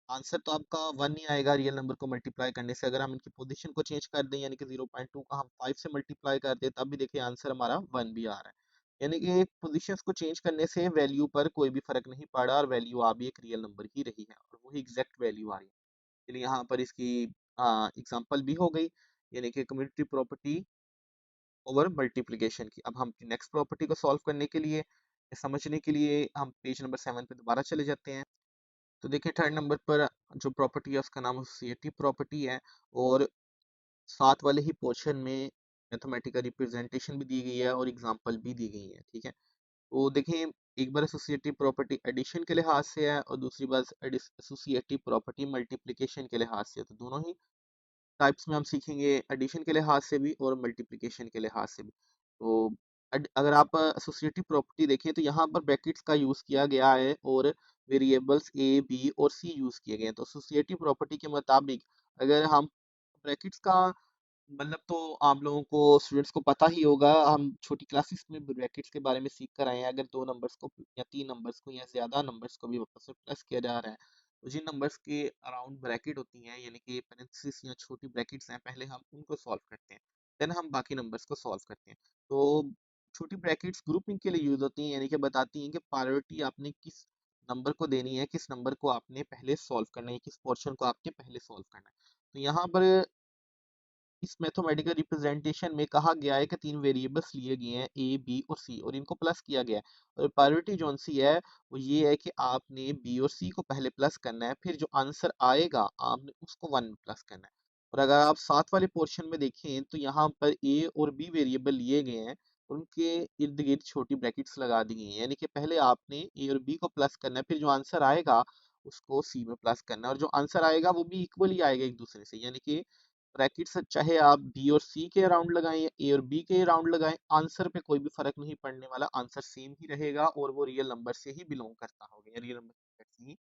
आंसर तो आपका 1 ही आएगा रियल नंबर को मल्टीप्लाई करने से। अगर हम इनकी पोजीशन को चेंज कर दें यानी कि 0.2 का हम 5 से मल्टीप्लाई कर दें तब भी देखिए आंसर हमारा 1 भी आ रहा है। यानी कि पोजीशंस को चेंज करने से वैल्यू पर कोई भी फर्क नहीं पड़ा और वैल्यू आ भी एक रियल नंबर ही रही है और वही एग्जैक्ट वैल्यू आ रही है। चलिए यहाँ पर इसकी एग्जांपल भी हो गई, यानी कि कम्युनिटी प्रॉपर्टी ओवर मल्टीप्लिकेशन की। अब हम नेक्स्ट प्रॉपर्टी को सॉल्व करने के लिए, समझने के लिए हम पेज नंबर 7 पे दोबारा चले जाते हैं। तो देखिए थर्ड नंबर पर जो प्रॉपर्टी है उसका नाम एसोसिएटिव प्रॉपर्टी है और साथ वाले ही पोर्शन में मैथमेटिकल रिप्रेजेंटेशन भी दी गई है और एग्जांपल भी दी गई है, ठीक है। तो देखें एक बार एसोसिएटिव प्रॉपर्टी एडिशन के लिहाज से है और दूसरी बार एसोसिएटिव प्रॉपर्टी मल्टीप्लिकेशन के लिहाज से है। तो दोनों ही टाइप्स में हम सीखेंगे, एडिशन के लिहाज से भी और मल्टीप्लिकेशन के लिहाज से भी। तो अगर आप एसोसिएटिव प्रॉपर्टी देखें तो यहाँ पर ब्रैकेट्स का यूज़ किया गया है और वेरिएबल्स ए बी और सी यूज़ किए गए हैं। तो एसोसिएटिव प्रॉपर्टी के मुताबिक अगर हम ब्रैकेट्स का मतलब तो आप लोगों को स्टूडेंट्स को पता ही होगा, हम छोटी क्लासेस में ब्रैकेट्स के बारे में सीख कर आए हैं। अगर दो नंबर्स को या तीन नंबर्स को या ज़्यादा नंबर्स को भी वापस से प्लस किया जा रहा है तो जिन नंबर्स के अराउंड ब्रैकेट होती हैं यानी कि पेरेंथेसिस या छोटी ब्रैकेट्स हैं, पहले हम उनको सॉल्व करते हैं, देन हम बाकी नंबर्स को सॉल्व करते हैं। तो छोटी ब्रैकेट्स ग्रुपिंग के लिए यूज होती हैं, यानी कि बताती हैं कि प्रायोरिटी आपने किस नंबर को देनी है, किस नंबर को आपने पहले सॉल्व करना है, किस पोर्शन को आपने पहले सॉल्व करना है। तो यहाँ पर इस मैथमेटिकल रिप्रेजेंटेशन में कहा गया है कि तीन वेरिएबल्स लिए गए हैं ए बी और सी और इनको प्लस किया गया है और प्रायोरिटी जो सी है वो ये है कि आपने बी और सी को पहले प्लस करना है, फिर जो आंसर आएगा आपने उसको वन में प्लस करना है। और अगर आप साथ वाले पोर्शन में देखें तो यहाँ पर ए और बी वेरिएबल लिए गए हैं और उनके इर्द गिर्द छोटी ब्रैकेट्स लगा दी गई हैं, यानी कि पहले आपने ए और बी को प्लस करना है, फिर जो आंसर आएगा उसको सी में प्लस करना है और जो आंसर आएगा वो भी इक्वली आएगा एक दूसरे से, यानी कि ब्रैकेट्स चाहे आप बी और सी के राउंड लगाएं या ए और बी के राउंड लगाएं, आंसर पे कोई भी फर्क नहीं पड़ने वाला, आंसर सेम ही रहेगा और वो रियल नंबर से ही बिलोंग करता होगा या रियल नंबर से ही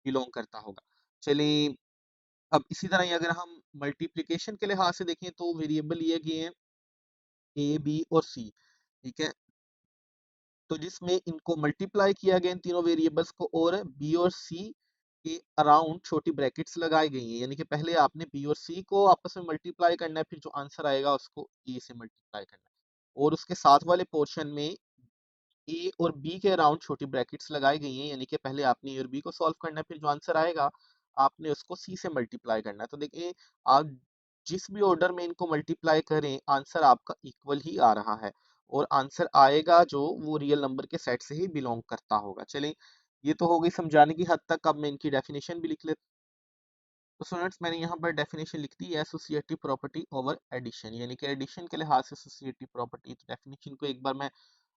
बिलोंग करता होगा। चलिए अब इसी तरह ही अगर हम मल्टीप्लिकेशन के लिहाज से देखें तो वेरिएबल लिए गए हैं ए बी और सी, ठीक है। तो जिसमें इनको मल्टीप्लाई किया गया इन तीनों वेरिएबल्स को और बी और सी के अराउंड छोटी ब्रैकेट्स लगाई गई हैं, यानी कि पहले आपने बी और सी को आपस में मल्टीप्लाई करना है, फिर जो आंसर आएगा उसको ए से मल्टीप्लाई करना है और उसके साथ वाले पोर्शन में ए और बी के अराउंड छोटी ब्रैकेट्स लगाई गई हैं, यानी कि पहले आपने ए और बी को सॉल्व करना है, फिर जो आंसर आएगा आपने उसको सी से मल्टीप्लाई करना है। तो देखिए आप जिस भी ऑर्डर में इनको मल्टीप्लाई करें आंसर आपका इक्वल ही आ रहा है और आंसर आएगा जो वो रियल नंबर के सेट से ही बिलोंग करता होगा। चलें ये तो हो गई समझाने की हद तक, अब मैं इनकी डेफिनेशन भी लिख लेता हूं। तो स्टूडेंट्स मैंने यहाँ पर डेफिनेशन लिख दी है एसोसिएटिव प्रॉपर्टी ओवर एडिशन, यानी कि एडिशन के लिहाज से एसोसिएटिव प्रॉपर्टी। तो डेफिनेशन को एक बार मैं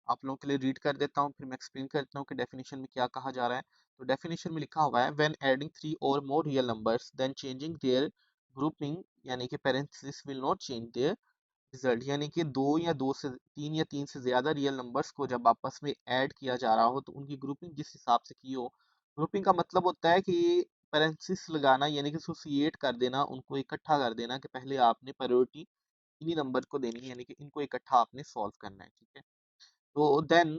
आप लोगों के लिए रीड कर देता हूँ, फिर मैं एक्सप्लेन करता हूँ कि डेफिनेशन में क्या कहा जा रहा है। तो डेफिनेशन में लिखा हुआ है when adding three or more real numbers then changing their grouping, यानी कि parenthesis will not change their result, यानी कि दो या दो से तीन या तीन से ज्यादा रियल नंबर्स को जब आपस में ऐड किया जा रहा हो तो उनकी ग्रुपिंग जिस हिसाब से की हो, ग्रुपिंग का मतलब होता है कि पेरेंथेसिस लगाना, यानी कि एसोसिएट कर देना, उनको इकट्ठा कर देना कि पहले आपने प्रायोरिटी इन्हीं नंबर को देनी है, यानी कि इनको इकट्ठा आपने सॉल्व करना है, ठीक है। तो देन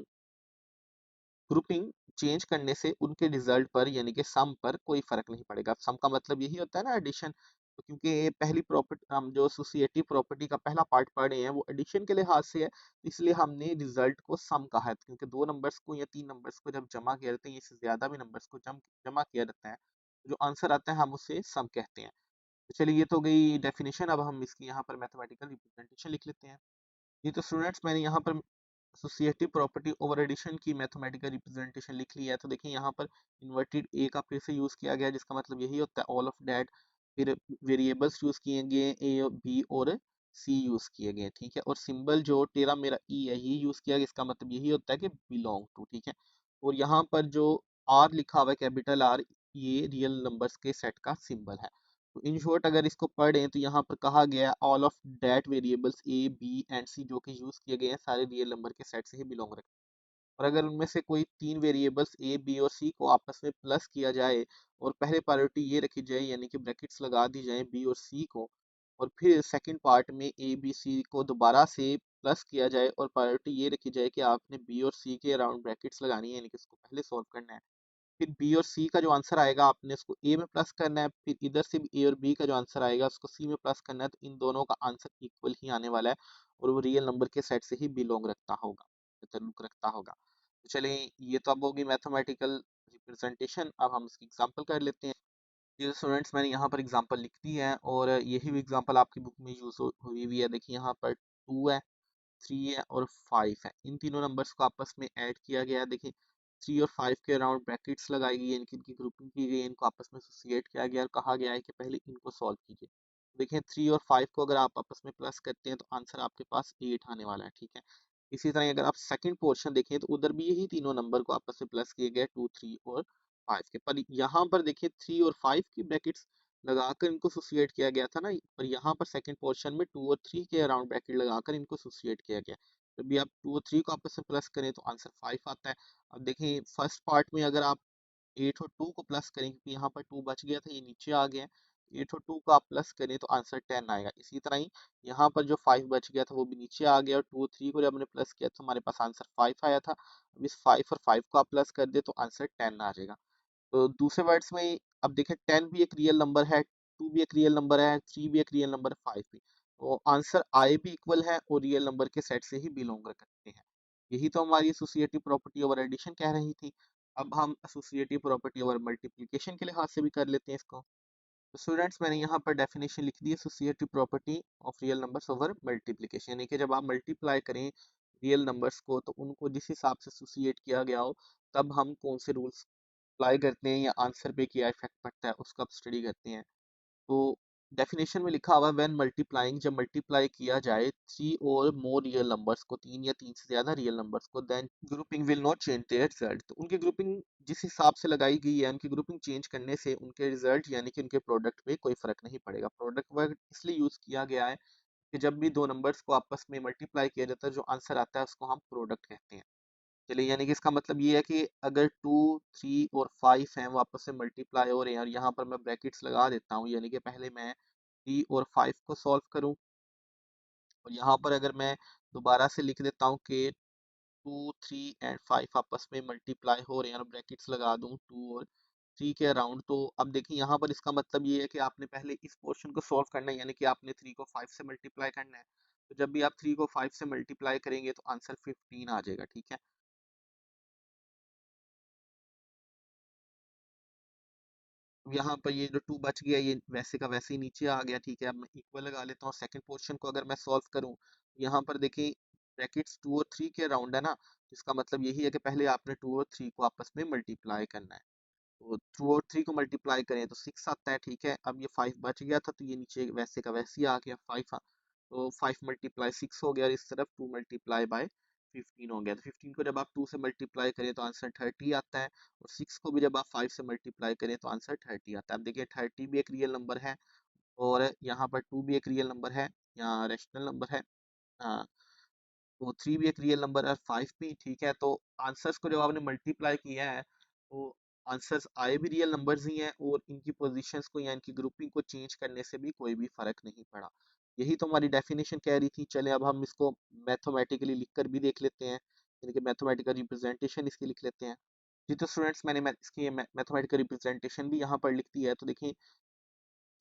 ग्रुपिंग चेंज करने से उनके रिजल्ट पर यानी कि सम पर कोई फर्क नहीं पड़ेगा। सम का मतलब यही होता है ना एडिशन, तो क्योंकि ये पहली प्रॉपर्टी हम जो एसोसिएटिव प्रॉपर्टी का पहला पार्ट पढ़े हैं वो एडिशन के लिहाज से है, इसलिए हमने रिजल्ट को सम कहा है, क्योंकि दो नंबर्स को या तीन नंबर्स को जब जमा किया जाता है, इससे ज्यादा भी नंबर्स को जमा किया जाता है, जो आंसर आता है हम उसे सम कहते हैं। तो चलिए ये तो गई डेफिनेशन, अब हम इसकी यहाँ पर मैथमेटिकल रिप्रेजेंटेशन लिख लेते हैं। ये तो स्टूडेंट्स मैंने यहाँ पर एसोसिएटिव प्रॉपर्टी ओवर एडिशन की मैथमेटिकल रिप्रेजेंटेशन लिख लिया है। तो देखिए यहाँ पर इन्वर्टेड ए का फिर से यूज किया गया, जिसका मतलब यही होता है ऑल ऑफ दैट, फिर वेरिएबल्स यूज किए गए ए और बी और सी यूज किए गए, ठीक है। और सिंबल जो टेरा मेरा ई है ये यूज किया गया, इसका मतलब यही होता है कि बिलोंग टू, ठीक है। और यहाँ पर जो आर लिखा हुआ है कैपिटल आर, ये रियल नंबर्स के सेट का सिंबल है। तो इन शॉर्ट अगर इसको पढ़ें तो यहाँ पर कहा गया है all of that variables A B and C जो कि यूज किए गए हैं सारे रियल नंबर के सेट से ही बिलोंग रखते हैं। और अगर उनमें से कोई तीन वेरिएबल्स ए बी और सी को आपस में प्लस किया जाए और पहले प्रायोरिटी ये रखी जाए, यानी कि ब्रैकेट्स लगा दी जाए बी और सी को, और फिर सेकंड पार्ट में ए बी सी को दोबारा से प्लस किया जाए और प्रायोरिटी ये रखी जाए कि आपने बी और सी के अराउंड ब्रैकेट्स लगानी है, यानी कि इसको पहले सॉल्व करना है, फिर बी और सी का जो आंसर आएगा आपने उसको ए में प्लस करना है, फिर इधर से भी ए और बी का जो आंसर आएगा उसको सी में प्लस करना है, तो इन दोनों का आंसर इक्वल ही आने वाला है और वो रियल नंबर के सेट से ही बिलोंग रखता होगा, ताल्लुक रखता होगा। तो चलिए ये तो अब होगी मैथमेटिकल रिप्रेजेंटेशन, अब हम इसकी एग्जांपल कर लेते हैं। ये स्टूडेंट्स मैंने यहाँ पर एग्जांपल लिख दी है और यही भी एग्जांपल आपकी बुक में यूज हुई हुई है। देखिए यहाँ पर 2 है, 3 है और 5 है, इन तीनों नंबर्स को आपस में ऐड किया गया है। देखिए 3 और 5 के अराउंड ब्रैकेट्स लगाई गई है, इनकी ग्रुपिंग की गई है, इनको आपस में एसोसिएट किया गया और कहा गया है कि पहले इनको सॉल्व कीजिए। देखिए 3 और 5 को अगर आप आपस में प्लस करते हैं तो आंसर आपके पास 8 आने वाला है, ठीक है। इसी तरह अगर आप सेकंड पोर्शन देखें तो उधर भी यही तीनों नंबर को आपस में प्लस किए गए 2 3 और 5 के, पर यहाँ पर देखिए 3 और 5 की ब्रैकेट्स लगाकर इनको एसोसिएट किया गया था ना, पर यहाँ पर सेकंड पोर्शन में 2 और 3 के अराउंड ब्रैकेट लगाकर इनको एसोसिएट किया गया। जब भी आप 2 और 3 को आपस में प्लस करें तो आंसर 5 आता है। अब देखें फर्स्ट पार्ट में अगर आप 8 और 2 को प्लस करें, क्योंकि यहाँ पर 2 बच गया था ये नीचे आ गया है, 8 और 2 को आप प्लस करें तो आंसर 10 आएगा। इसी तरह ही यहाँ पर जो 5 बच गया था वो भी नीचे आ गया और 2 और 3 को जब हमने प्लस किया तो हमारे पास आंसर 5 आया था। अब इस 5 और 5 को आप प्लस कर दे तो आंसर 10 आ जाएगा। तो दूसरे वर्ड्स में अब देखें 10 भी एक रियल नंबर है, 2 भी एक रियल नंबर है, 3 भी एक रियल नंबर है, 5 भी, तो आंसर आई भी इक्वल है और रियल नंबर के सेट से ही बिलोंग करते हैं। यही तो हमारी एसोसिएटिव प्रॉपर्टी ओवर एडिशन कह रही थी। अब हम एसोसिएटिव प्रॉपर्टी ओवर मल्टीप्लिकेशन के लिहाज से भी कर लेते हैं इसको। तो स्टूडेंट्स मैंने यहाँ पर डेफिनेशन लिख दी है associative property of real numbers over multiplication, यानी कि जब आप मल्टीप्लाई करें रियल नंबर्स को तो उनको जिस हिसाब से एसोसिएट किया गया हो तब हम कौन से रूल्स अप्लाई करते हैं या आंसर पे क्या इफेक्ट पड़ता है उसका आप स्टडी करते हैं। तो डेफिनेशन में लिखा हुआ है व्हेन मल्टीप्लाइंग, जब मल्टीप्लाई किया जाए three or more real numbers को, तीन या तीन से ज्यादा रियल नंबर्स को, then grouping will not change their result. तो उनकी ग्रुपिंग जिस हिसाब से लगाई गई है उनकी ग्रुपिंग चेंज करने से उनके रिजल्ट यानी कि उनके प्रोडक्ट पे कोई फर्क नहीं पड़ेगा। प्रोडक्ट वर्ड इसलिए यूज किया गया है कि जब भी दो नंबर्स को आपस में मल्टीप्लाई किया जाता है जो आंसर आता है उसको हम प्रोडक्ट कहते हैं। चलिए यानी कि इसका मतलब ये है कि अगर टू, थ्री और फाइव हैं वो आपस में मल्टीप्लाई हो रहे हैं और यहाँ पर मैं ब्रैकेट्स लगा देता हूँ, यानी कि पहले मैं थ्री और फाइव को सॉल्व करूँ और यहाँ पर अगर मैं दोबारा से लिख देता हूँ कि टू, थ्री एंड फाइव आपस में मल्टीप्लाई हो रहे हैं और ब्रैकेट्स लगा दूँ टू और थ्री के अराउंड, तो अब देखिए यहाँ पर इसका मतलब ये है कि आपने पहले इस पोर्शन को सॉल्व करना है, यानी कि आपने थ्री को फाइव से मल्टीप्लाई करना है। तो जब भी आप थ्री को फाइव से मल्टीप्लाई करेंगे तो आंसर 15 आ जाएगा, ठीक है। यहाँ पर ये जो टू बच गया ये वैसे का वैसे ही नीचे आ गया, ठीक है। अब मैं इक्वल लगा लेता हूँ। सेकंड पोर्शन को अगर मैं सॉल्व करूँ, यहाँ पर देखिए ब्रैकेट्स टू और थ्री के अराउंड है ना, तो इसका मतलब यही है कि पहले आपने टू और थ्री को आपस में मल्टीप्लाई करना है। तो टू और थ्री को मल्टीप्लाई करें तो सिक्स आता है, ठीक है। अब ये फाइव बच गया था तो ये नीचे वैसे का वैसे ही आ गया फाइव, तो फाइव मल्टीप्लाई सिक्स हो गया और इस तरफ टू मल्टीप्लाई बाय 15 हो गया। तो 15 को जब आप टू से मल्टीप्लाई करें तो आंसर 30 आता है और सिक्स को भी जब आप फाइव से मल्टीप्लाई करें तो आंसर 30 आता है। अब देखिए 30 भी एक रियल नंबर है और यहाँ पर टू भी एक रियल नंबर है, यहाँ रैशनल नंबर है। हाँ, तो थ्री भी एक रियल नंबर है, फाइव भी, ठीक है। तो आंसर्स को जब आपने मल्टीप्लाई किया है तो आंसर्स आए भी रियल नंबर्स ही हैं और इनकी पोजीशंस को या इनकी ग्रुपिंग को चेंज करने से भी कोई भी फर्क नहीं पड़ा। यही तो हमारी डेफिनेशन कह रही थी। चले अब हम इसको मैथमेटिकली लिखकर भी देख लेते हैं, यानी कि मैथमेटिकल रिप्रेजेंटेशन इसकी लिख लेते हैं। जी तो स्टूडेंट्स मैंने इसकी मैथमेटिकल रिप्रेजेंटेशन भी यहाँ पर लिख दी है। तो देखिए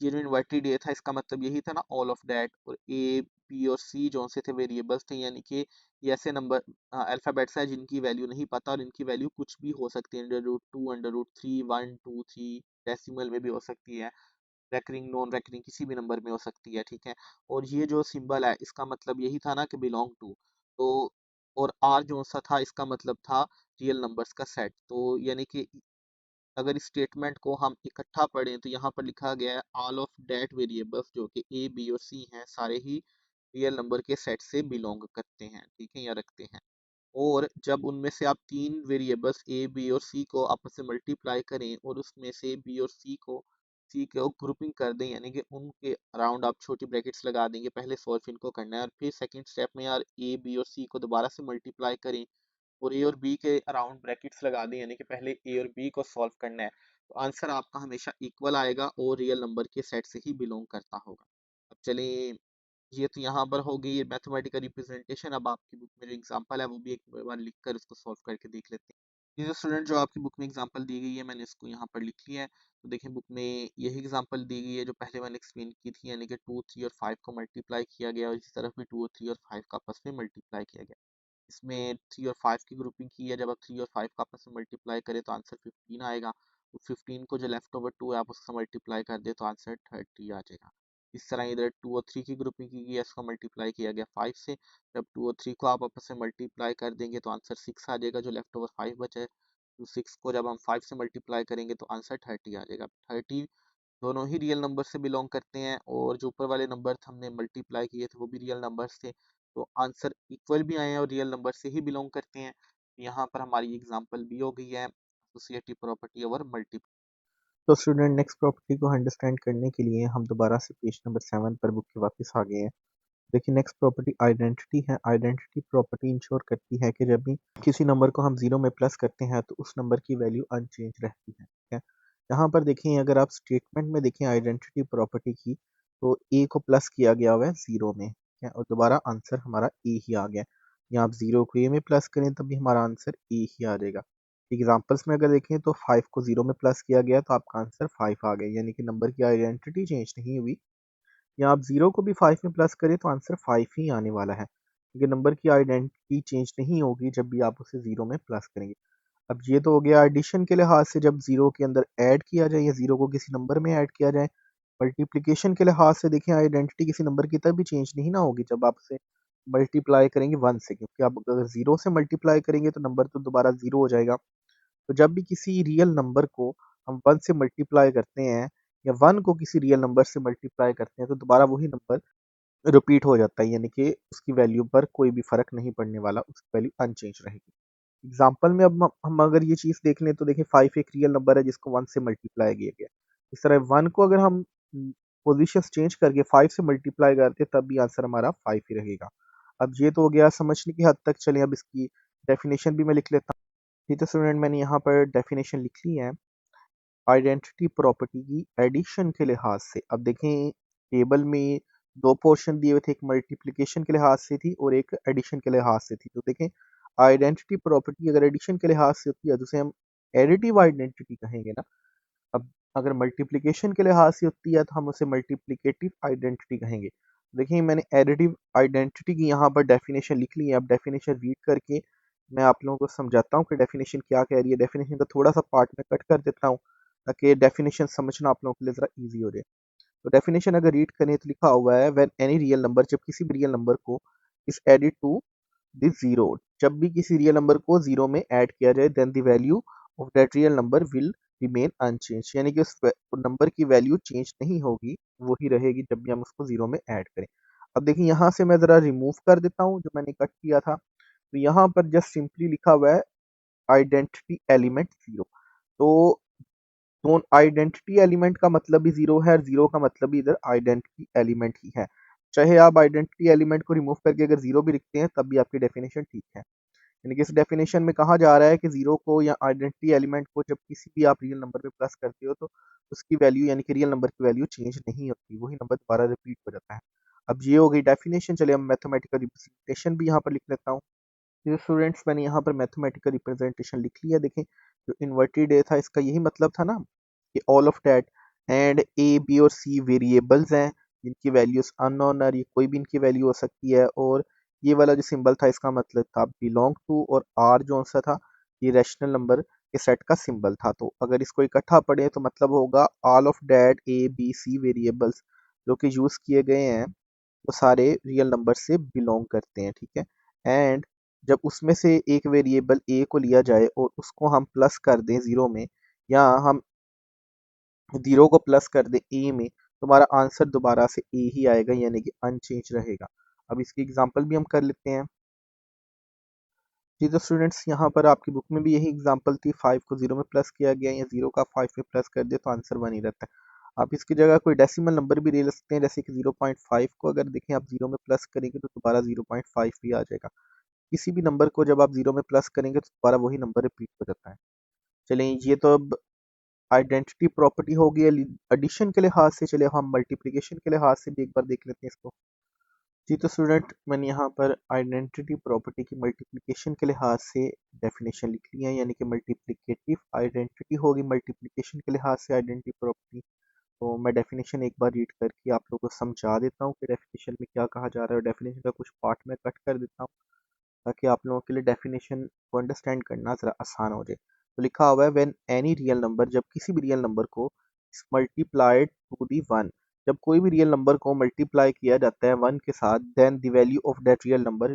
ये जो इन्वर्टेड ए था इसका मतलब यही था ना ऑल ऑफ दैट, और ए बी और सी जो से थे वेरिएबल्स थे, यानी कि ये ऐसे नंबर अल्फाबेट्स हैं जिनकी वैल्यू नहीं पता और इनकी वैल्यू कुछ भी हो सकती है, under root 2, under root 3, 1, 2, 3, decimal में भी हो सकती है, रेकरिंग नॉन रेकरिंग किसी भी नंबर में हो सकती है, ठीक है। और ये जो सिंबल है इसका मतलब यही था ना कि बिलोंग टू, तो और आर जो सा था इसका मतलब था रियल नंबर्स का सेट। तो यानी कि अगर इस स्टेटमेंट को हम इकट्ठा पढ़ें तो यहाँ पर लिखा गया है ऑल ऑफ डेट वेरिएबल्स जो कि ए बी और सी हैं सारे ही रियल नंबर के सेट से बिलोंग करते हैं, ठीक है, या रखते हैं। और जब उनमें से आप तीन वेरिएबल्स ए बी और सी को आपस में मल्टीप्लाई करें और उसमें से बी और सी को ग्रुपिंग कर दें, यानी कि उनके अराउंड आप छोटी ब्रैकेट्स लगा देंगे, पहले सॉल्व इनको करना है और फिर सेकंड स्टेप में यार ए बी और सी को दोबारा से मल्टीप्लाई करें और ए और बी के अराउंड ब्रैकेट्स लगा दें, यानी कि पहले ए और बी को सॉल्व करना है, तो आंसर आपका हमेशा इक्वल आएगा और रियल नंबर के सेट से ही बिलोंग करता होगा। अब चलिए ये तो यहाँ पर हो गई मैथमेटिकल रिप्रेजेंटेशन। अब आपकी बुक में जो एग्जांपल है वो भी एक बार लिख कर उसको सॉल्व करके देख लेते हैं। ये जो स्टूडेंट जो आपकी बुक में एग्जांपल दी गई है मैंने इसको यहाँ पर लिख लिया है। तो देखिए बुक में यही एग्जांपल दी गई है जो पहले मैंने एक्सप्लेन की थी, यानी कि टू, थ्री और फाइव को मल्टीप्लाई किया गया और इसी तरफ भी टू और थ्री और फाइव का आपस में मल्टीप्लाई किया गया। इसमें थ्री और फाइव की ग्रुपिंग की है, जब आप थ्री और फाइव का आपस में मल्टीप्लाई करें तो आंसर 15 आएगा। तो 15 को जो लेफ्ट ओवर टू है आप उससे मल्टीप्लाई कर दे तो आंसर 30 आ जाएगा। इस तरह इधर टू और थ्री की ग्रुपिंग की गई है, इसको मल्टीप्लाई किया गया फाइव से, जब टू और थ्री को आप आपस में मल्टीप्लाई कर देंगे तो आंसर 6 आ जाएगा, जो लेफ्ट ओवर फाइव बचा है। तो सिक्स को जब हम फाइव से मल्टीप्लाई करेंगे तो आंसर 30 आ जाएगा। 30 दोनों ही रियल नंबर से बिलोंग करते हैं और जो ऊपर वाले नंबर हमने मल्टीप्लाई किए थे वो भी रियल नंबर्स थे, तो आंसर इक्वल भी आए हैं और रियल नंबर से ही बिलोंग करते हैं। यहाँ पर हमारी एग्जांपल भी हो गई है एसोसिएटिव प्रॉपर्टी ओवर मल्टी। तो स्टूडेंट नेक्स्ट प्रॉपर्टी को अंडरस्टैंड करने के लिए हम दोबारा से पेज नंबर 7 पर बुक के वापस आ गए हैं। देखिए नेक्स्ट प्रॉपर्टी आइडेंटिटी है। आइडेंटिटी प्रॉपर्टी इंश्योर करती है कि जब भी किसी नंबर को हम जीरो में प्लस करते हैं तो उस नंबर की वैल्यू अनचेंज रहती है, ठीक है। यहाँ पर देखें अगर आप स्टेटमेंट में देखें आइडेंटिटी प्रॉपर्टी की, तो ए को प्लस किया गया हुआ है जीरो में, ठीक है, और दोबारा आंसर हमारा ए ही आ गया। या आप जीरो को ए में प्लस करें तब भी हमारा आंसर ए ही आ जाएगा। एग्जाम्पल्स में अगर देखें तो फाइव को जीरो में प्लस किया गया तो आपका आंसर फाइव आ गया, यानी कि नंबर की आइडेंटिटी चेंज नहीं हुई। या आप जीरो को भी फाइव में प्लस करें तो आंसर फाइव ही आने वाला है, क्योंकि नंबर की आइडेंटिटी चेंज नहीं होगी जब भी आप उसे जीरो में प्लस करेंगे। अब ये तो हो गया एडिशन के लिहाज से, जब जीरो के अंदर ऐड किया जाए या जीरो को किसी नंबर में ऐड किया जाए मल्टीप्लिकेशन के लिहाज से देखें, आइडेंटिटी किसी नंबर की तभी चेंज नहीं ना होगी जब आप उसे मल्टीप्लाई करेंगे 1 से, क्योंकि आप अगर 0 से मल्टीप्लाई करेंगे तो नंबर तो दोबारा 0 हो जाएगा। तो जब भी किसी रियल नंबर को हम 1 से मल्टीप्लाई करते हैं या 1 को किसी रियल नंबर से मल्टीप्लाई करते हैं तो दोबारा वही नंबर रिपीट हो जाता है, यानी कि उसकी वैल्यू पर कोई भी फर्क नहीं पड़ने वाला, उसकी वैल्यू अनचेंज रहेगी। एग्जाम्पल में अब हम अगर ये चीज़ देख लें तो देखिए 5 एक रियल नंबर है जिसको 1 से मल्टीप्लाई किया गया। इस तरह 1 को अगर हम पोजीशन चेंज करके 5 से मल्टीप्लाई करते तब भी आंसर हमारा 5 ही रहेगा। अब ये तो हो गया समझने की हद तक, चलें अब इसकी डेफिनेशन भी मैं लिख लेता हूँ। ठीक है स्टूडेंट, मैंने यहाँ पर डेफिनेशन लिख ली है आइडेंटिटी प्रॉपर्टी की एडिशन के लिहाज से। अब देखें टेबल में दो पोर्शन दिए हुए थे, एक मल्टीप्लिकेशन के लिहाज से थी और एक एडिशन के लिहाज से थी। तो देखें आइडेंटिटी प्रॉपर्टी अगर एडिशन के लिहाज से होती है तो उसे हम एडिटिव आइडेंटिटी कहेंगे ना। अब अगर मल्टीप्लिकेशन के लिहाज से होती है तो हम उसे मल्टीप्लिकेटिव आइडेंटिटी कहेंगे। देखिए मैंने एडिटिव आइडेंटिटी की यहाँ पर डेफिनेशन लिख ली है। अब डेफिनेशन रीड करके मैं आप लोगों को समझाता हूँ कि डेफिनेशन क्या कह रही है। डेफिनेशन का थोड़ा सा पार्ट में कट कर देता हूँ ताकि डेफिनेशन समझना आप लोगों के लिए ज़रा ईजी हो जाए। तो डेफिनेशन अगर रीड करें तो लिखा हुआ है व्हेन एनी रियल नंबर, जब किसी भी रियल नंबर को is added to this zero, जब भी किसी रियल नंबर को जीरो में ऐड किया जाए then the value of that real number will remain unchange, यानी कि उस नंबर की वैल्यू चेंज नहीं होगी, वही रहेगी जब भी हम उसको जीरो में ऐड करें। अब देखिए यहाँ से मैं ज़रा रिमूव कर देता हूँ जो मैंने कट किया था। तो यहाँ पर जस्ट सिंपली लिखा हुआ है आइडेंटिटी एलिमेंट जीरो। तो तो आइडेंटिटी एलिमेंट का मतलब भी जीरो है और जीरो का मतलब भी इधर आइडेंटिटी एलिमेंट ही है। चाहे आप आइडेंटिटी एलिमेंट को रिमूव करके अगर जीरो भी लिखते हैं तब भी आपकी डेफिनेशन ठीक है। यानी कि इस डेफिनेशन में कहा जा रहा है कि जीरो को या आइडेंटिटी एलिमेंट को जब किसी भी आप रियल नंबर पे प्लस करते हो तो उसकी वैल्यू यानी कि रियल नंबर की वैल्यू चेंज नहीं होती, वही नंबर दोबारा रिपीट हो जाता है। अब ये हो गई डेफिनेशन। चलिए हम मैथमेटिकल रिप्रेजेंटेशन भी यहाँ पर लिख लेता हूँ। तो स्टूडेंट्स मैंने यहाँ पर मैथमेटिकल रिप्रेजेंटेशन लिख लिया। देखें जो इन्वर्टेड ए था इसका यही मतलब था ना कि all of that and A B और सी वेरिएबल्स हैं जिनकी वैल्यूज अननोन है, ये कोई भी इनकी वैल्यू हो सकती है। और ये वाला जो सिंबल था इसका मतलब था बिलोंग टू, और आर जो सा था ये रैशनल नंबर के सेट का सिंबल था। तो अगर इसको इकट्ठा पढ़े तो मतलब होगा all of that A B C variables जो कि यूज किए गए हैं वो सारे रियल नंबर से बिलोंग करते हैं, ठीक है। एंड जब उसमें से एक वेरिएबल ए को लिया जाए और उसको हम प्लस कर दें जीरो में, या हम जीरो को प्लस कर दें ए में, तो हमारा आंसर दोबारा से ए ही आएगा, यानी कि अनचेंज रहेगा। अब इसकी एग्जांपल भी हम कर लेते हैं। जी तो स्टूडेंट्स यहाँ पर आपकी बुक में भी यही एग्जांपल थी, 5 को जीरो में प्लस किया गया या जीरो का 5 में प्लस कर दे तो आंसर 1 ही रहता है। आप इसकी जगह कोई डेसिमल नंबर भी ले सकते हैं, जैसे कि 0.5 को अगर देखें आप जीरो में प्लस करेंगे तो दोबारा 0.5 भी आ जाएगा। किसी भी नंबर को जब आप जीरो में प्लस करेंगे तो दोबारा वही नंबर रिपीट हो जाता है। चलिए ये तो अब आइडेंटिटी प्रॉपर्टी हो गई एडिशन के लिहाज से। चलिए हम मल्टीप्लिकेशन के लिहाज से भी एक बार देख लेते हैं इसको। जी तो स्टूडेंट मैंने यहाँ पर आइडेंटिटी प्रॉपर्टी की मल्टीप्लिकेशन के लिहाज से डेफिनेशन लिख ली है, यानी कि मल्टीप्लिकेटिव आइडेंटिटी होगी मल्टीप्लिकेशन के लिहाज से आइडेंटिटी प्रॉपर्टी। तो मैं डेफिनेशन एक बार रीड करके आप लोगों को समझा देता हूँ कि डेफिनेशन में क्या कहा जा रहा है, और डेफिनेशन का कुछ पार्ट में कट कर देता हूँ ताकि आप लोगों के लिए डेफिनेशन को अंडरस्टैंड करना ज़रा आसान हो जाए। तो लिखा हुआ है व्हेन एनी रियल नंबर, जब किसी भी रियल नंबर को मल्टीप्लाइड टू दी वन, जब कोई भी रियल नंबर को मल्टीप्लाई किया जाता है वन के साथ, then the value of that real number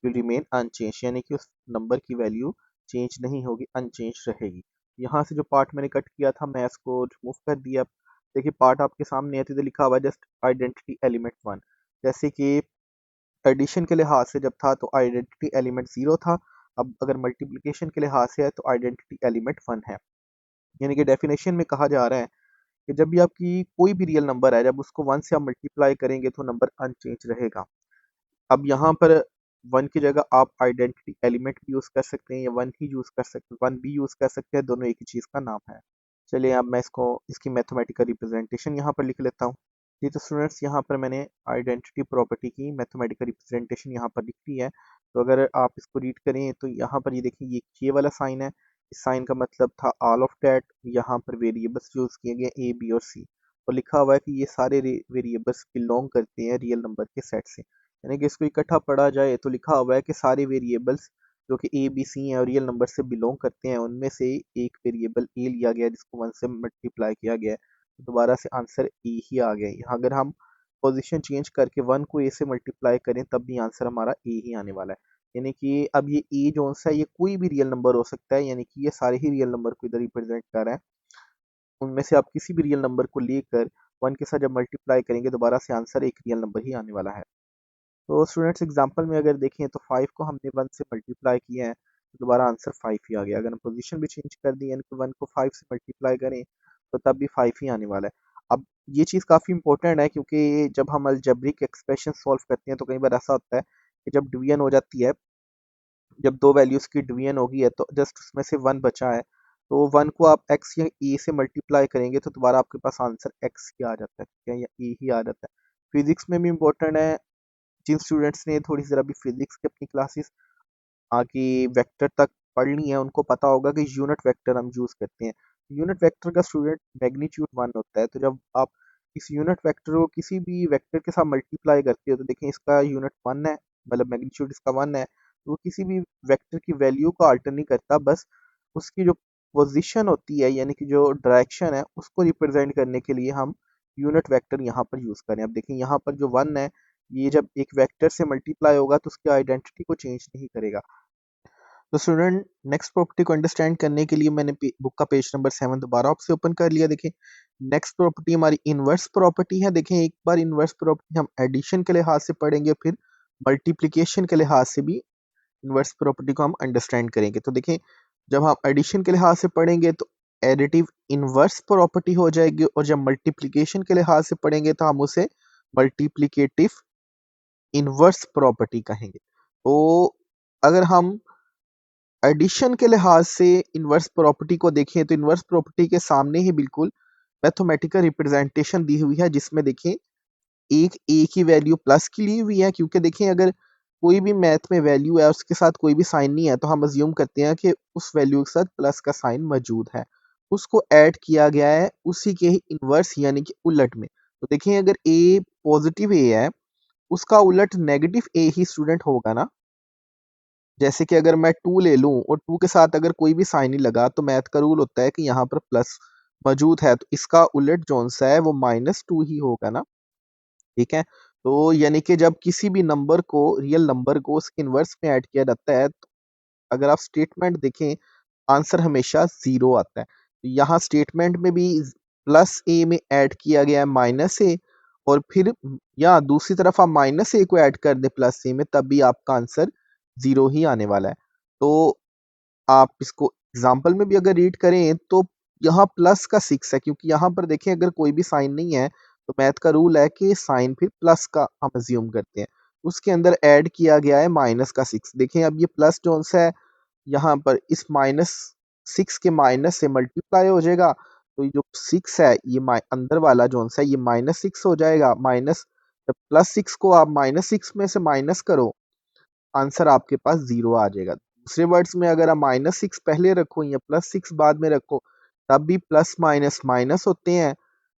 will remain unchange, यानी कि उस नंबर की वैल्यू चेंज नहीं होगी, अनचेंज रहेगी। यहाँ से जो पार्ट मैंने कट किया था मैं इसको रिमूव कर दिया। देखिए पार्ट आपके सामने है तो लिखा हुआ है जस्ट आइडेंटिटी एलिमेंट वन। जैसे कि एडिशन के लिहाज से जब था तो आइडेंटिटी एलिमेंट जीरो था, अब अगर मल्टीप्लिकेशन के लिहाज से है तो आइडेंटिटी एलिमेंट वन है। यानी कि डेफिनेशन में कहा जा रहा है कि जब भी आपकी कोई भी रियल नंबर है जब उसको वन से आप मल्टीप्लाई करेंगे तो नंबर अनचेंज रहेगा। अब यहाँ पर वन की जगह आप आइडेंटिटी एलिमेंट भी यूज कर सकते हैं या वन ही यूज कर सकते हैं, वन भी यूज कर सकते हैं, दोनों एक ही चीज का नाम है। चलिए अब मैं इसको इसकी मैथमेटिकल रिप्रेजेंटेशन यहाँ पर लिख लेता हूँ। जी तो स्टूडेंट्स यहाँ पर मैंने आइडेंटिटी प्रॉपर्टी की मैथमेटिकल रिप्रेजेंटेशन यहाँ पर लिख दी है। तो अगर आप इसको रीड करें तो यहाँ पर ये देखिए ये वाला साइन है, इस साइन का मतलब था ऑल ऑफ डैट। यहाँ पर वेरिएबल्स यूज किए गए ए बी और सी, और लिखा हुआ है कि ये सारे वेरिएबल्स बिलोंग करते हैं रियल नंबर के सेट से। यानी कि इसको इकट्ठा पढ़ा जाए तो लिखा हुआ है कि सारे वेरिएबल्स जो कि ए बी सी हैं और रियल नंबर से बिलोंग करते हैं, उनमें से एक वेरिएबल ए लिया गया जिसको वन से मल्टीप्लाई किया गया है, दोबारा से आंसर ए ही आ गया। यहाँ अगर हम पोजीशन चेंज करके 1 को ए से मल्टीप्लाई करें तब भी आंसर हमारा ए ही आने वाला है। यानी कि अब ये ए जो सा है ये कोई भी रियल नंबर हो सकता है, यानी कि ये सारे ही रियल नंबर को इधर रिप्रेजेंट कर रहा है। उनमें से आप किसी भी रियल नंबर को लेकर 1 के साथ जब मल्टीप्लाई करेंगे दोबारा से आंसर एक रियल नंबर ही आने वाला है। तो स्टूडेंट्स एग्जांपल में अगर देखें तो 5 को हमने 1 से मल्टीप्लाई किया है तो दोबारा आंसर 5 ही आ गया। अगर हम पोजीशन भी चेंज कर दी यानी कि 1 को 5 से मल्टीप्लाई करें तो तब भी 5 ही आने वाला है। अब ये चीज़ काफ़ी इंपॉर्टेंट है क्योंकि जब हम अलजेब्रिक एक्सप्रेशन सॉल्व करते हैं तो कई बार ऐसा होता है कि जब डिवीजन हो जाती है, जब दो वैल्यूज़ की डिवीजन होगी है तो जस्ट उसमें से 1 बचा है, तो 1 को आप x या e से मल्टीप्लाई करेंगे तो दोबारा आपके पास आंसर x ही आ जाता है, ठीक है, या e ही आ जाता है। फिजिक्स में भी इंपॉर्टेंट है। जिन स्टूडेंट्स ने थोड़ी सी ज़रा भी फिजिक्स की अपनी क्लासेस आगे वेक्टर तक पढ़ ली है उनको पता होगा कि यूनिट वेक्टर हम यूज़ करते हैं। यूनिट वेक्टर का स्टूडेंट मैग्नीट्यूड 1 होता है, तो जब आप इस यूनिट वेक्टर को किसी भी वेक्टर के साथ मल्टीप्लाई करते हो तो देखें इसका यूनिट 1 है, मतलब मैग्नीट्यूड इसका 1 है, तो वो किसी भी वेक्टर की वैल्यू को अल्टर नहीं करता, बस उसकी जो पोजीशन होती है यानी कि जो डायरेक्शन है उसको रिप्रेजेंट करने के लिए हम यूनिट वेक्टर यहाँ पर यूज़ करें। अब देखें यहाँ पर जो 1 है ये जब एक वेक्टर से मल्टीप्लाई होगा तो उसकी आइडेंटिटी को चेंज नहीं करेगा। तो स्टूडेंट नेक्स्ट प्रॉपर्टी को अंडरस्टैंड करने के लिए मैंने बुक का पेज नंबर 7 दोबारा आपसे ओपन कर लिया। देखें नेक्स्ट प्रॉपर्टी हमारी इनवर्स प्रॉपर्टी है। देखें एक बार इनवर्स प्रॉपर्टी हम एडिशन के लिहाज से पढ़ेंगे, फिर मल्टीप्लिकेशन के लिहाज से भी इनवर्स प्रॉपर्टी को हम अंडरस्टैंड करेंगे। तो देखें जब हम एडिशन के लिहाज से पढ़ेंगे तो एडिटिव इनवर्स प्रॉपर्टी हो जाएगी, और जब मल्टीप्लिकेशन के लिहाज से पढ़ेंगे तो हम उसे मल्टीप्लिकेटिव इनवर्स प्रॉपर्टी कहेंगे। तो अगर हम एडिशन के लिहाज से इनवर्स प्रॉपर्टी को देखें तो इनवर्स प्रॉपर्टी के सामने ही बिल्कुल मैथमेटिकल रिप्रेजेंटेशन दी हुई है, जिसमें देखें एक की वैल्यू प्लस की ली हुई है, क्योंकि देखें अगर कोई भी मैथ में वैल्यू है उसके साथ कोई भी साइन नहीं है तो हम अज्यूम करते हैं कि उस वैल्यू के साथ प्लस का साइन मौजूद है, उसको ऐड किया गया है उसी के ही इनवर्स यानी कि उलट में। तो देखें अगर ए पॉजिटिव ए है उसका उलट नेगेटिव ए ही स्टूडेंट होगा ना। जैसे कि अगर मैं 2 ले लूं और 2 के साथ अगर कोई भी साइन नहीं लगा तो मैथ का रूल होता है कि यहाँ पर प्लस मौजूद है, तो इसका उलट जोन सा है वो -2 ही होगा ना, ठीक है। तो यानी कि जब किसी भी नंबर को रियल नंबर को उसके इनवर्स में ऐड किया जाता है तो अगर आप स्टेटमेंट देखें आंसर हमेशा 0 आता है। तो यहाँ स्टेटमेंट में भी प्लस ए में ऐड किया गया है माइनस ए, और फिर या दूसरी तरफ आप माइनस ए को ऐड कर दें प्लस ए में तब भी आपका आंसर 0 ही आने वाला है। तो आप इसको एग्जाम्पल में भी अगर रीड करें तो यहाँ प्लस का 6 है, क्योंकि यहाँ पर देखें अगर कोई भी साइन नहीं है तो मैथ का रूल है कि साइन फिर प्लस का हम अज्यूम करते हैं, उसके अंदर ऐड किया गया है माइनस का 6। देखें अब ये प्लस जोन सा है यहाँ पर इस -6 के माइनस से मल्टीप्लाई हो जाएगा, तो ये जो 6 है ये अंदर वाला जोन सा है ये -6 हो जाएगा। माइनस +6 को आप -6 में से माइनस करो आंसर आपके पास 0 आ जाएगा। दूसरे वर्ड्स में अगर आप -6 पहले रखो या +6 बाद में रखो तब भी प्लस माइनस माइनस होते हैं,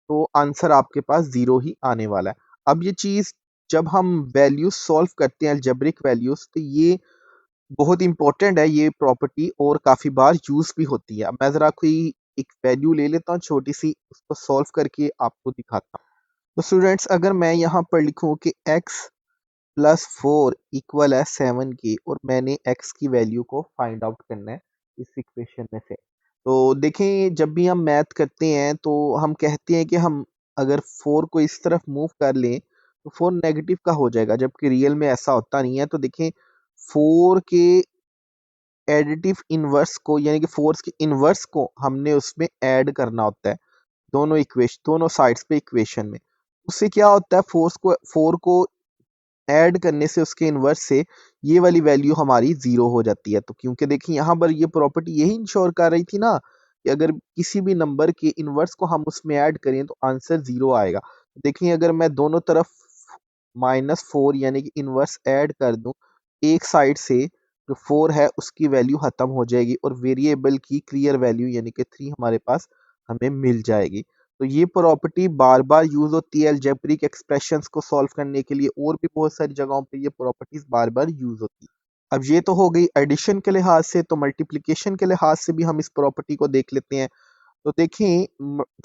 तो आंसर आपके पास 0 ही आने वाला है। अब ये चीज़ जब हम वैल्यूज सॉल्व करते हैं अलजेब्रिक वैल्यूज तो ये बहुत इंपॉर्टेंट है ये प्रॉपर्टी, और काफ़ी बार यूज़ भी होती है। अब मैं ज़रा कोई एक वैल्यू ले लेता हूँ छोटी सी, उसको सॉल्व करके आपको दिखाता हूँ। तो स्टूडेंट्स अगर मैं यहाँ पर लिखूँ कि x +4 इक्वल है 7 के, और मैंने x की वैल्यू को फाइंड आउट करना है इस इक्वेशन में से। तो देखें जब भी हम मैथ करते हैं तो हम कहते हैं कि हम अगर 4 को इस तरफ मूव कर लें तो 4 नेगेटिव का हो जाएगा, जबकि रियल में ऐसा होता नहीं है। तो देखें 4 के एडिटिव इनवर्स को यानी कि फोर्स के इनवर्स को हमने उसमें ऐड करना होता है दोनों इक्वेशन दोनों साइड्स पे इक्वेशन में। उससे क्या होता है फोर्स को 4 को ऐड करने से उसके इनवर्स से ये वाली वैल्यू हमारी 0 हो जाती है। तो क्योंकि देखिए यहाँ पर ये प्रॉपर्टी यही इंश्योर कर रही थी ना कि अगर किसी भी नंबर के इनवर्स को हम उसमें ऐड करें तो आंसर 0 आएगा। देखिए अगर मैं दोनों तरफ -4 यानी कि इनवर्स ऐड कर दूं, एक साइड से जो 4 है उसकी वैल्यू खत्म हो जाएगी और वेरिएबल की क्लियर वैल्यू यानी कि 3 हमारे पास हमें मिल जाएगी। तो ये प्रॉपर्टी बार बार यूज होती है अलजेब्रिक एक्सप्रेशंस को सॉल्व करने के लिए, और भी बहुत सारी जगहों पे ये प्रॉपर्टीज बार बार यूज होती है। अब ये तो हो गई एडिशन के लिहाज से, तो मल्टीप्लिकेशन के लिहाज से भी हम इस प्रॉपर्टी को देख लेते हैं। तो देखें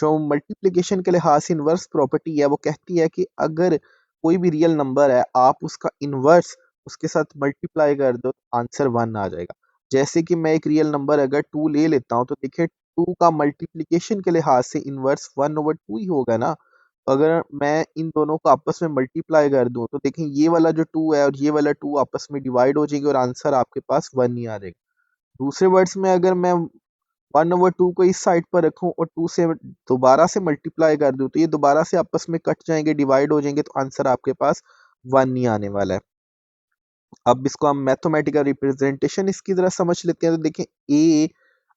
जो मल्टीप्लिकेशन के लिहाज से इन्वर्स प्रॉपर्टी है वो कहती है कि अगर कोई भी रियल नंबर है आप उसका इन्वर्स उसके साथ मल्टीप्लाई कर दो तो आंसर 1 आ जाएगा। जैसे कि मैं एक रियल नंबर अगर 2 ले लेता हूँ तो देखिए 2 का मल्टीप्लिकेशन के लिहाज से इन्वर्स 1/2 ही होगा ना। तो अगर मैं इन दोनों को आपस में मल्टीप्लाई कर दूं तो देखें ये वाला जो 2 है और ये वाला 2 आपस में डिवाइड हो जाएंगे और आंसर आपके पास 1 ही आ जाएगा। दूसरे वर्ड्स में अगर मैं 1/2 को इस साइड पर रखूं और 2 से दोबारा से मल्टीप्लाई कर दूं तो ये दोबारा से आपस में कट जाएंगे, डिवाइड हो जाएंगे, तो आंसर आपके पास 1 ही आने वाला है। अब इसको हम मैथमेटिकल रिप्रेजेंटेशन इसकी तरह समझ लेते हैं। तो देखें ए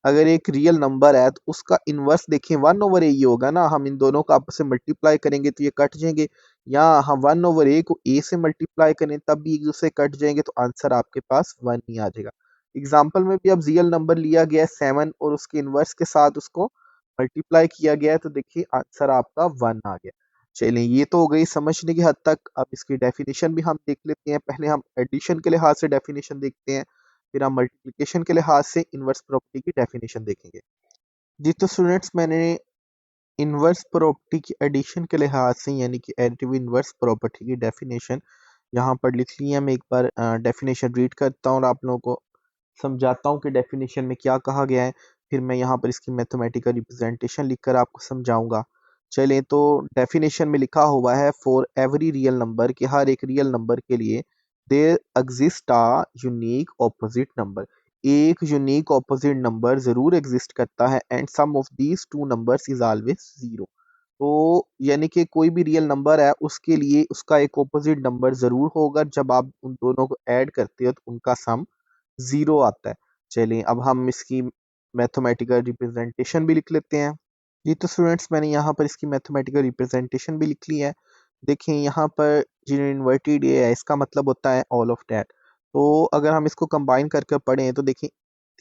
अगर एक रियल नंबर है तो उसका इनवर्स देखें 1/a ही होगा ना। हम इन दोनों को आपस में मल्टीप्लाई करेंगे तो ये कट जाएंगे, या हम 1/a को a से मल्टीप्लाई करें तब भी एक दूसरे कट जाएंगे, तो आंसर आपके पास 1 ही आ जाएगा। एग्जाम्पल में भी अब रियल नंबर लिया गया है 7 और उसके इनवर्स के साथ उसको मल्टीप्लाई किया गया है, तो देखिए आंसर आपका 1 आ गया। चलिए ये तो हो गई समझने की हद तक। अब इसकी डेफिनेशन भी हम देख लेते हैं। पहले हम एडिशन के लिहाज से डेफिनेशन देखते हैं, फिर हम मल्टीप्लिकेशन के लिहाज से इनवर्स प्रॉपर्टी की डेफिनेशन देखेंगे। जी तो स्टूडेंट्स मैंने इनवर्स प्रॉपर्टी की एडिशन के लिहाज से यानी कि एडिटिव इनवर्स प्रॉपर्टी की डेफिनेशन यहाँ पर लिख ली है। मैं एक बार डेफिनेशन रीड करता हूँ और आप लोगों को समझाता हूँ कि डेफिनेशन में क्या कहा गया है, फिर मैं यहाँ पर इसकी मैथमेटिकल रिप्रेजेंटेशन लिखकर आपको समझाऊंगा। चलें तो डेफिनेशन में लिखा हुआ है फॉर एवरी रियल नंबर, कि हर एक रियल नंबर के लिए there exist a unique opposite number, एक यूनिक ऑपोजिट नंबर जरूर एग्जिस्ट करता है, and sum of these two numbers is always zero. तो यानी कि कोई भी रियल नंबर है उसके लिए उसका एक ऑपोजिट नंबर जरूर होगा, जब आप उन दोनों को ऐड करते हो तो उनका सम जीरो आता है। चलिए अब हम इसकी मैथमेटिकल रिप्रेजेंटेशन भी लिख लेते हैं। जी तो स्टूडेंट्स मैंने यहाँ पर इसकी मैथमेटिकल रिप्रेजेंटेशन भी लिख ली है। देखें यहाँ पर जो इन्वर्टेड ए है इसका मतलब होता है ऑल ऑफ दैट। तो अगर हम इसको कंबाइन करके पढ़ें तो देखें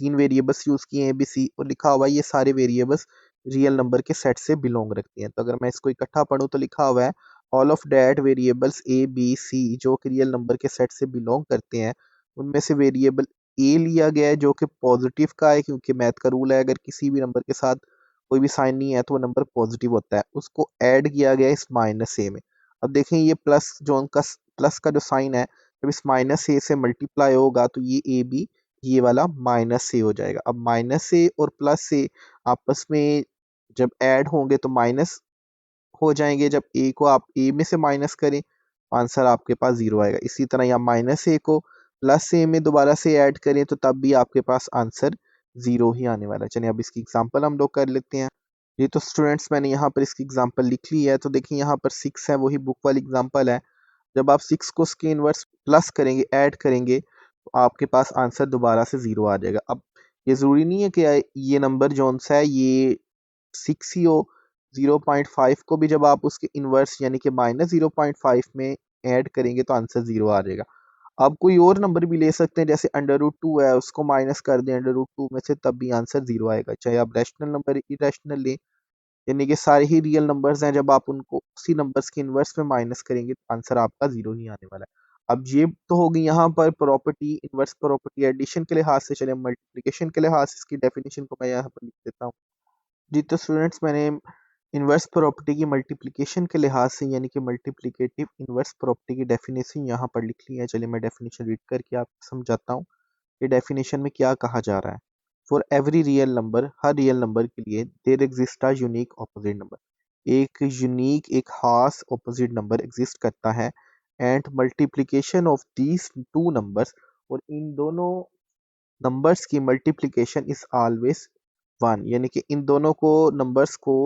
3 वेरिएबल्स यूज़ किए हैं ABC और लिखा हुआ है ये सारे वेरिएबल्स रियल नंबर के सेट से बिलोंग रखती हैं। तो अगर मैं इसको इकट्ठा पढ़ूँ तो लिखा हुआ है all of that variables A B C जो कि रियल नंबर के सेट से बिलोंग करते हैं, उनमें से वेरिएबल ए लिया गया है जो कि पॉजिटिव का है, क्योंकि मैथ का रूल है अगर किसी भी नंबर के साथ कोई भी साइन नहीं है तो वो नंबर पॉजिटिव होता है। उसको ऐड किया गया है इस -a में। अब देखें ये प्लस जो उनका प्लस का जो साइन है जब इस -a से मल्टीप्लाई होगा तो ये ए बी ये वाला -a हो जाएगा। अब -a और +a आपस में जब ऐड होंगे तो माइनस हो जाएंगे। जब ए को आप ए में से माइनस करें आंसर आपके पास 0 आएगा। इसी तरह यहाँ -a को +a में दोबारा से ऐड करें तो तब भी आपके पास आंसर 0 ही आने वाला है। चलिए अब इसकी एग्जांपल हम लोग कर लेते हैं। ये तो स्टूडेंट्स मैंने यहाँ पर इसकी एग्जांपल लिख ली है। तो देखिए यहाँ पर 6 है, वही बुक वाली एग्जांपल है। जब आप 6 को उसके इनवर्स प्लस करेंगे, ऐड करेंगे, तो आपके पास आंसर दोबारा से 0 आ जाएगा। अब ये ज़रूरी नहीं है कि ये नंबर जौन सा है ये 6 ही हो। 0.5 को भी जब आप उसके इनवर्स यानी कि -0.5 में ऐड करेंगे तो आंसर 0 आ जाएगा। आप कोई और नंबर भी ले सकते हैं, जैसे √2 है उसको माइनस कर दें √2 में से, तब भी आंसर 0 आएगा। चाहे आप रैशनल नंबर इरेशनल लें, यानी कि सारे ही रियल नंबर्स हैं, जब आप उनको उसी नंबर्स के इनवर्स में माइनस करेंगे तो आंसर आपका 0 ही आने वाला है। अब ये तो होगी यहाँ पर प्रॉपर्टी, इनवर्स प्रॉपर्टी एडिशन के लिहाज से। चले मल्टीप्लिकेशन के लिहाज से इसकी डेफिनेशन को मैं यहाँ पर लिख देता हूँ। जी तो स्टूडेंट्स मैंने इनवर्स प्रॉपर्टी की मल्टीप्लिकेशन के लिहाज से यानी कि मल्टीप्लिकेटिव इनवर्स प्रॉपर्टी की डेफिनेशन यहाँ पर लिख ली है। चलिए मैं डेफिनेशन रीड करके आपको समझाता हूँ कि डेफिनेशन में क्या कहा जा रहा है। फॉर एवरी रियल नंबर, हर रियल नंबर के लिए there exist a unique opposite number, एक यूनिक एक खास ऑपोजिट नंबर एग्जिस्ट करता है, and multiplication of these two numbers, और इन दोनों नंबर्स की मल्टीप्लिकेशन इज ऑलवेज 1, यानी कि इन दोनों को नंबर्स को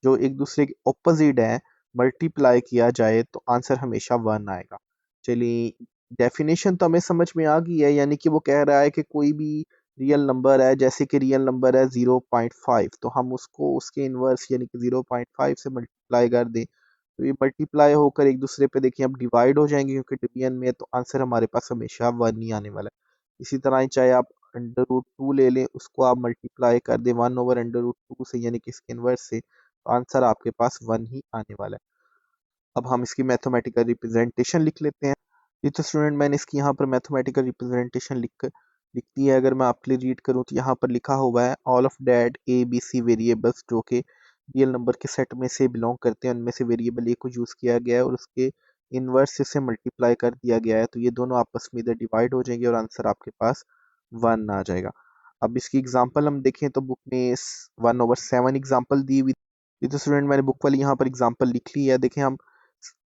जो एक दूसरे के ऑपोजिट है मल्टीप्लाई किया जाए तो आंसर हमेशा 1 आएगा। चलिए डेफिनेशन तो हमें समझ में आ गई है, यानी कि वो कह रहा है कि कोई भी रियल नंबर है, जैसे कि रियल नंबर है 0.5, तो हम उसको उसके इनवर्स यानी कि 0.5 से मल्टीप्लाई कर दें तो ये मल्टीप्लाई होकर एक दूसरे पे देखिए अब डिवाइड हो जाएंगे, क्योंकि डिवीजन में है, तो आंसर हमारे पास हमेशा 1 ही आने वाला है। इसी तरह ही चाहे आप √2 ले लें, उसको आप मल्टीप्लाई कर दें 1/√2 से यानी कि इसके इनवर्स से, तो आंसर आपके पास 1 ही आने वाला है। अब हम इसकी मैथमेटिकल रिप्रेजेंटेशन लिख लेते हैं। ये तो स्टूडेंट मैंने इसकी यहाँ पर मैथमेटिकल रिप्रेजेंटेशन लिख लिखती है। अगर मैं आपके लिए रीड करूँ तो यहाँ पर लिखा हुआ है all of that A B C variables जो कि रियल नंबर के सेट में से बिलोंग करते हैं, उनमें से वेरिएबल ए को यूज़ किया गया है और उसके इन्वर्स से मल्टीप्लाई कर दिया गया है, तो ये दोनों आपस में इधर डिवाइड हो जाएंगे और आंसर आपके पास 1 आ जाएगा। अब इसकी एग्जांपल हम देखें तो बुक में 1/7 एग्जांपल दी हुई। ये तो स्टूडेंट मैंने बुक वाली यहाँ पर एग्जांपल लिख ली है। देखें हम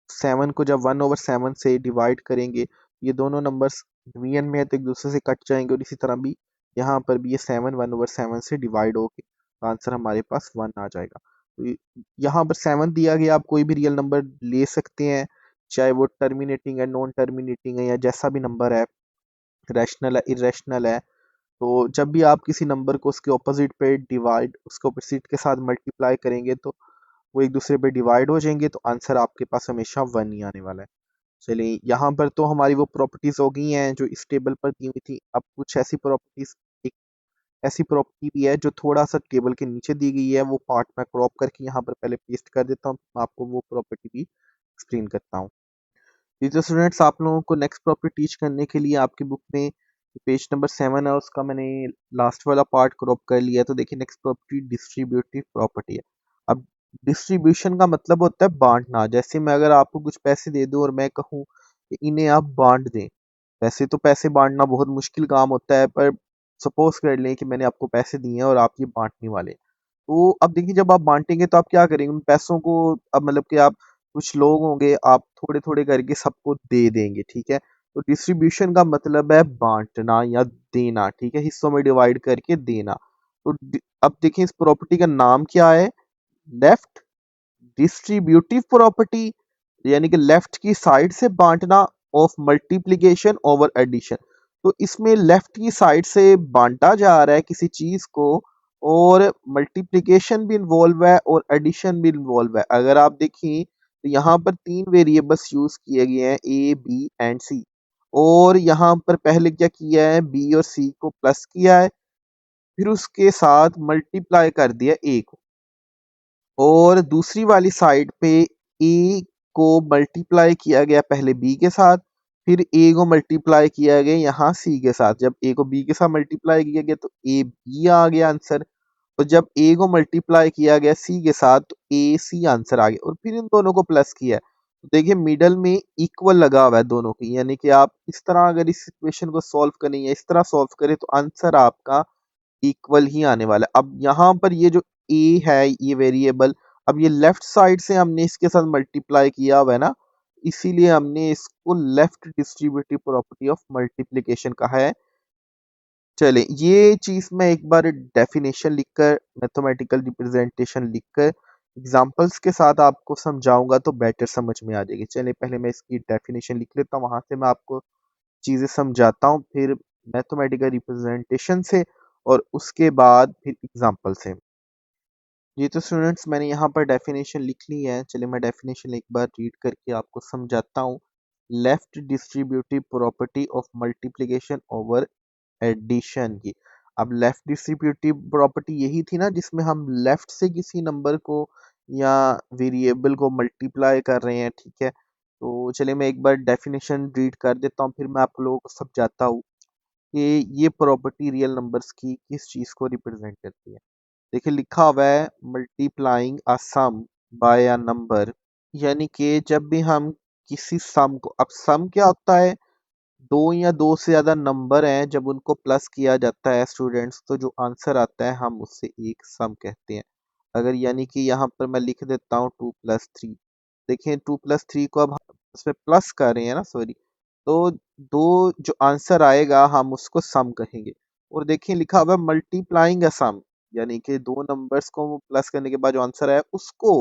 7 को जब 1/7 से डिवाइड करेंगे, ये दोनों नंबर्स डिवीजन में है तो एक दूसरे से कट जाएंगे और इसी तरह भी यहाँ पर भी ये 7 1/7 से डिवाइड होके आंसर हमारे पास 1 आ जाएगा। तो यहाँ पर 7 दिया गया, आप कोई भी रियल नंबर ले सकते हैं, चाहे वो टर्मिनेटिंग है, नॉन टर्मिनेटिंग है या जैसा भी नंबर है, रैशनल है, इरेशनल है। तो जब भी आप किसी नंबर को उसके ऑपोजिट पे डिवाइड, उसके ऑपोजिट के साथ मल्टीप्लाई करेंगे तो वो एक दूसरे पे डिवाइड हो जाएंगे, तो आंसर आपके पास हमेशा 1 ही आने वाला है। चलिए यहाँ पर तो हमारी वो प्रॉपर्टीज हो गई हैं जो इस टेबल पर दी हुई थी। अब कुछ ऐसी प्रॉपर्टीज, एक ऐसी प्रॉपर्टी भी है जो थोड़ा सा टेबल के नीचे दी गई है, वो पार्ट मैं क्रॉप करके यहाँ पर पहले पेस्ट कर देता हूँ, आपको वो प्रॉपर्टी भी एक्सप्लेन करता हूँ। जी तो स्टूडेंट्स, आप लोगों को नेक्स्ट प्रॉपर्टी टीच करने के लिए आपकी बुक में पेज नंबर 7 है, उसका मैंने लास्ट वाला पार्ट क्रॉप कर लिया है। तो देखिए नेक्स्ट प्रॉपर्टी डिस्ट्रीब्यूटिव प्रॉपर्टी है। अब डिस्ट्रीब्यूशन का मतलब होता है बांटना। जैसे मैं अगर आपको कुछ पैसे दे दूं और मैं कहूँ कि इन्हें आप बांट दें, वैसे तो पैसे बांटना बहुत मुश्किल काम होता है, पर सपोज कर लें कि मैंने आपको पैसे दिए हैं और आप ये बांटने वाले हैं। तो अब देखिए जब आप बांटेंगे तो आप क्या करेंगे उन पैसों को, अब मतलब कि आप, कुछ लोग होंगे, आप थोड़े थोड़े करके सबको दे देंगे, ठीक है। तो डिस्ट्रीब्यूशन का मतलब है बांटना या देना, ठीक है, हिस्सों में डिवाइड करके देना। तो अब देखिए इस प्रॉपर्टी का नाम क्या है, लेफ्ट डिस्ट्रीब्यूटिव प्रॉपर्टी, यानी कि लेफ्ट की साइड से बांटना ऑफ मल्टीप्लीकेशन ओवर एडिशन। तो इसमें लेफ्ट की साइड से बांटा जा रहा है किसी चीज को, और मल्टीप्लीकेशन भी इन्वॉल्व है और एडिशन भी इन्वॉल्व है। अगर आप देखें तो यहाँ पर 3 वेरिएबल्स यूज किए गए हैं, ए बी एंड सी, और यहाँ पर पहले क्या किया है, बी और सी को प्लस किया है, फिर उसके साथ मल्टीप्लाई कर दिया ए को, और दूसरी वाली साइड पे ए को मल्टीप्लाई किया गया पहले बी के साथ, फिर ए को मल्टीप्लाई किया गया यहाँ सी के साथ। जब ए को बी के साथ मल्टीप्लाई किया गया तो ए बी आ गया आंसर, और जब ए को मल्टीप्लाई किया गया सी के साथ तो ए सी आंसर आ गया, और फिर इन दोनों को प्लस किया है। तो देखिए मिडल में इक्वल लगा हुआ है दोनों की, यानी कि आप इस तरह अगर इस इक्वेशन को सॉल्व करें या इस तरह सॉल्व करें तो आंसर आपका इक्वल ही आने वाला है। अब यहाँ पर ये जो ए है ये वेरिएबल, अब ये लेफ्ट साइड से हमने इसके साथ मल्टीप्लाई किया हुआ है ना, इसीलिए हमने इसको left distributive property of multiplication कहा है। चले ये चीज मैं एक बार डेफिनेशन लिखकर, मैथमेटिकल रिप्रेजेंटेशन लिखकर एग्जांपल्स के साथ आपको समझाऊंगा तो बेटर समझ में आ जाएगी। चलिए पहले मैं इसकी डेफिनेशन लिख लेता हूँ, वहां से मैं आपको चीजें समझाता हूँ, फिर मैथमेटिकल रिप्रेजेंटेशन से, और उसके बाद फिर एग्जांपल से। जी तो स्टूडेंट्स, मैंने यहाँ पर डेफिनेशन लिख ली है। चलिए मैं डेफिनेशन एक बार रीड करके आपको समझाता हूँ। Left distributive property of multiplication over addition की। अब लेफ्ट डिस्ट्रीब्यूटिव प्रॉपर्टी यही थी ना जिसमें हम लेफ्ट से किसी नंबर को या वेरिएबल को मल्टीप्लाई कर रहे हैं, ठीक है। तो चलिए मैं एक बार डेफिनेशन रीड कर देता हूँ, फिर मैं आप लोगों को समझाता हूँ कि ये प्रॉपर्टी रियल नंबर्स की किस चीज को रिप्रेजेंट करती है। देखिए लिखा हुआ है multiplying a sum by a number, यानी कि जब भी हम किसी सम को, अब सम क्या होता है, दो या दो से ज्यादा नंबर हैं, जब उनको प्लस किया जाता है स्टूडेंट्स तो जो आंसर आता है हम उससे एक सम कहते हैं। अगर यानी कि यहाँ पर मैं लिख देता हूँ 2+3, देखिए 2+3 को अब हम उसमें प्लस कर रहे हैं ना, सॉरी, तो दो जो आंसर आएगा हम उसको सम कहेंगे। और देखिए लिखा हुआ है मल्टीप्लाइंग अ सम, यानी कि दो नंबर्स को प्लस करने के बाद जो आंसर आया उसको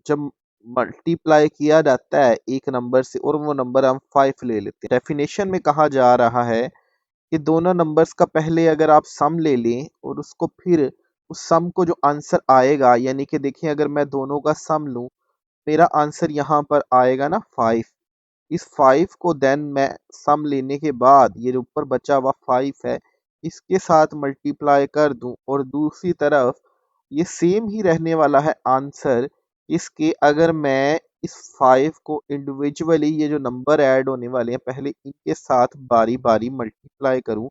जब मल्टीप्लाई किया जाता है एक नंबर से, और वो नंबर हम 5 ले लेते हैं। डेफिनेशन में कहा जा रहा है कि दोनों नंबर्स का पहले अगर आप सम ले लें और उसको फिर उस सम को जो आंसर आएगा, यानी कि देखिए अगर मैं दोनों का सम लूं, मेरा आंसर यहाँ पर आएगा ना 5। इस 5 को देन मैं सम लेने के बाद ये जो ऊपर बचा हुआ 5 है इसके साथ मल्टीप्लाई कर दूं, और दूसरी तरफ ये सेम ही रहने वाला है आंसर इसके, अगर मैं इस 5 को इंडिविजुअली, ये जो नंबर ऐड होने वाले हैं पहले इनके साथ बारी बारी मल्टीप्लाई करूं,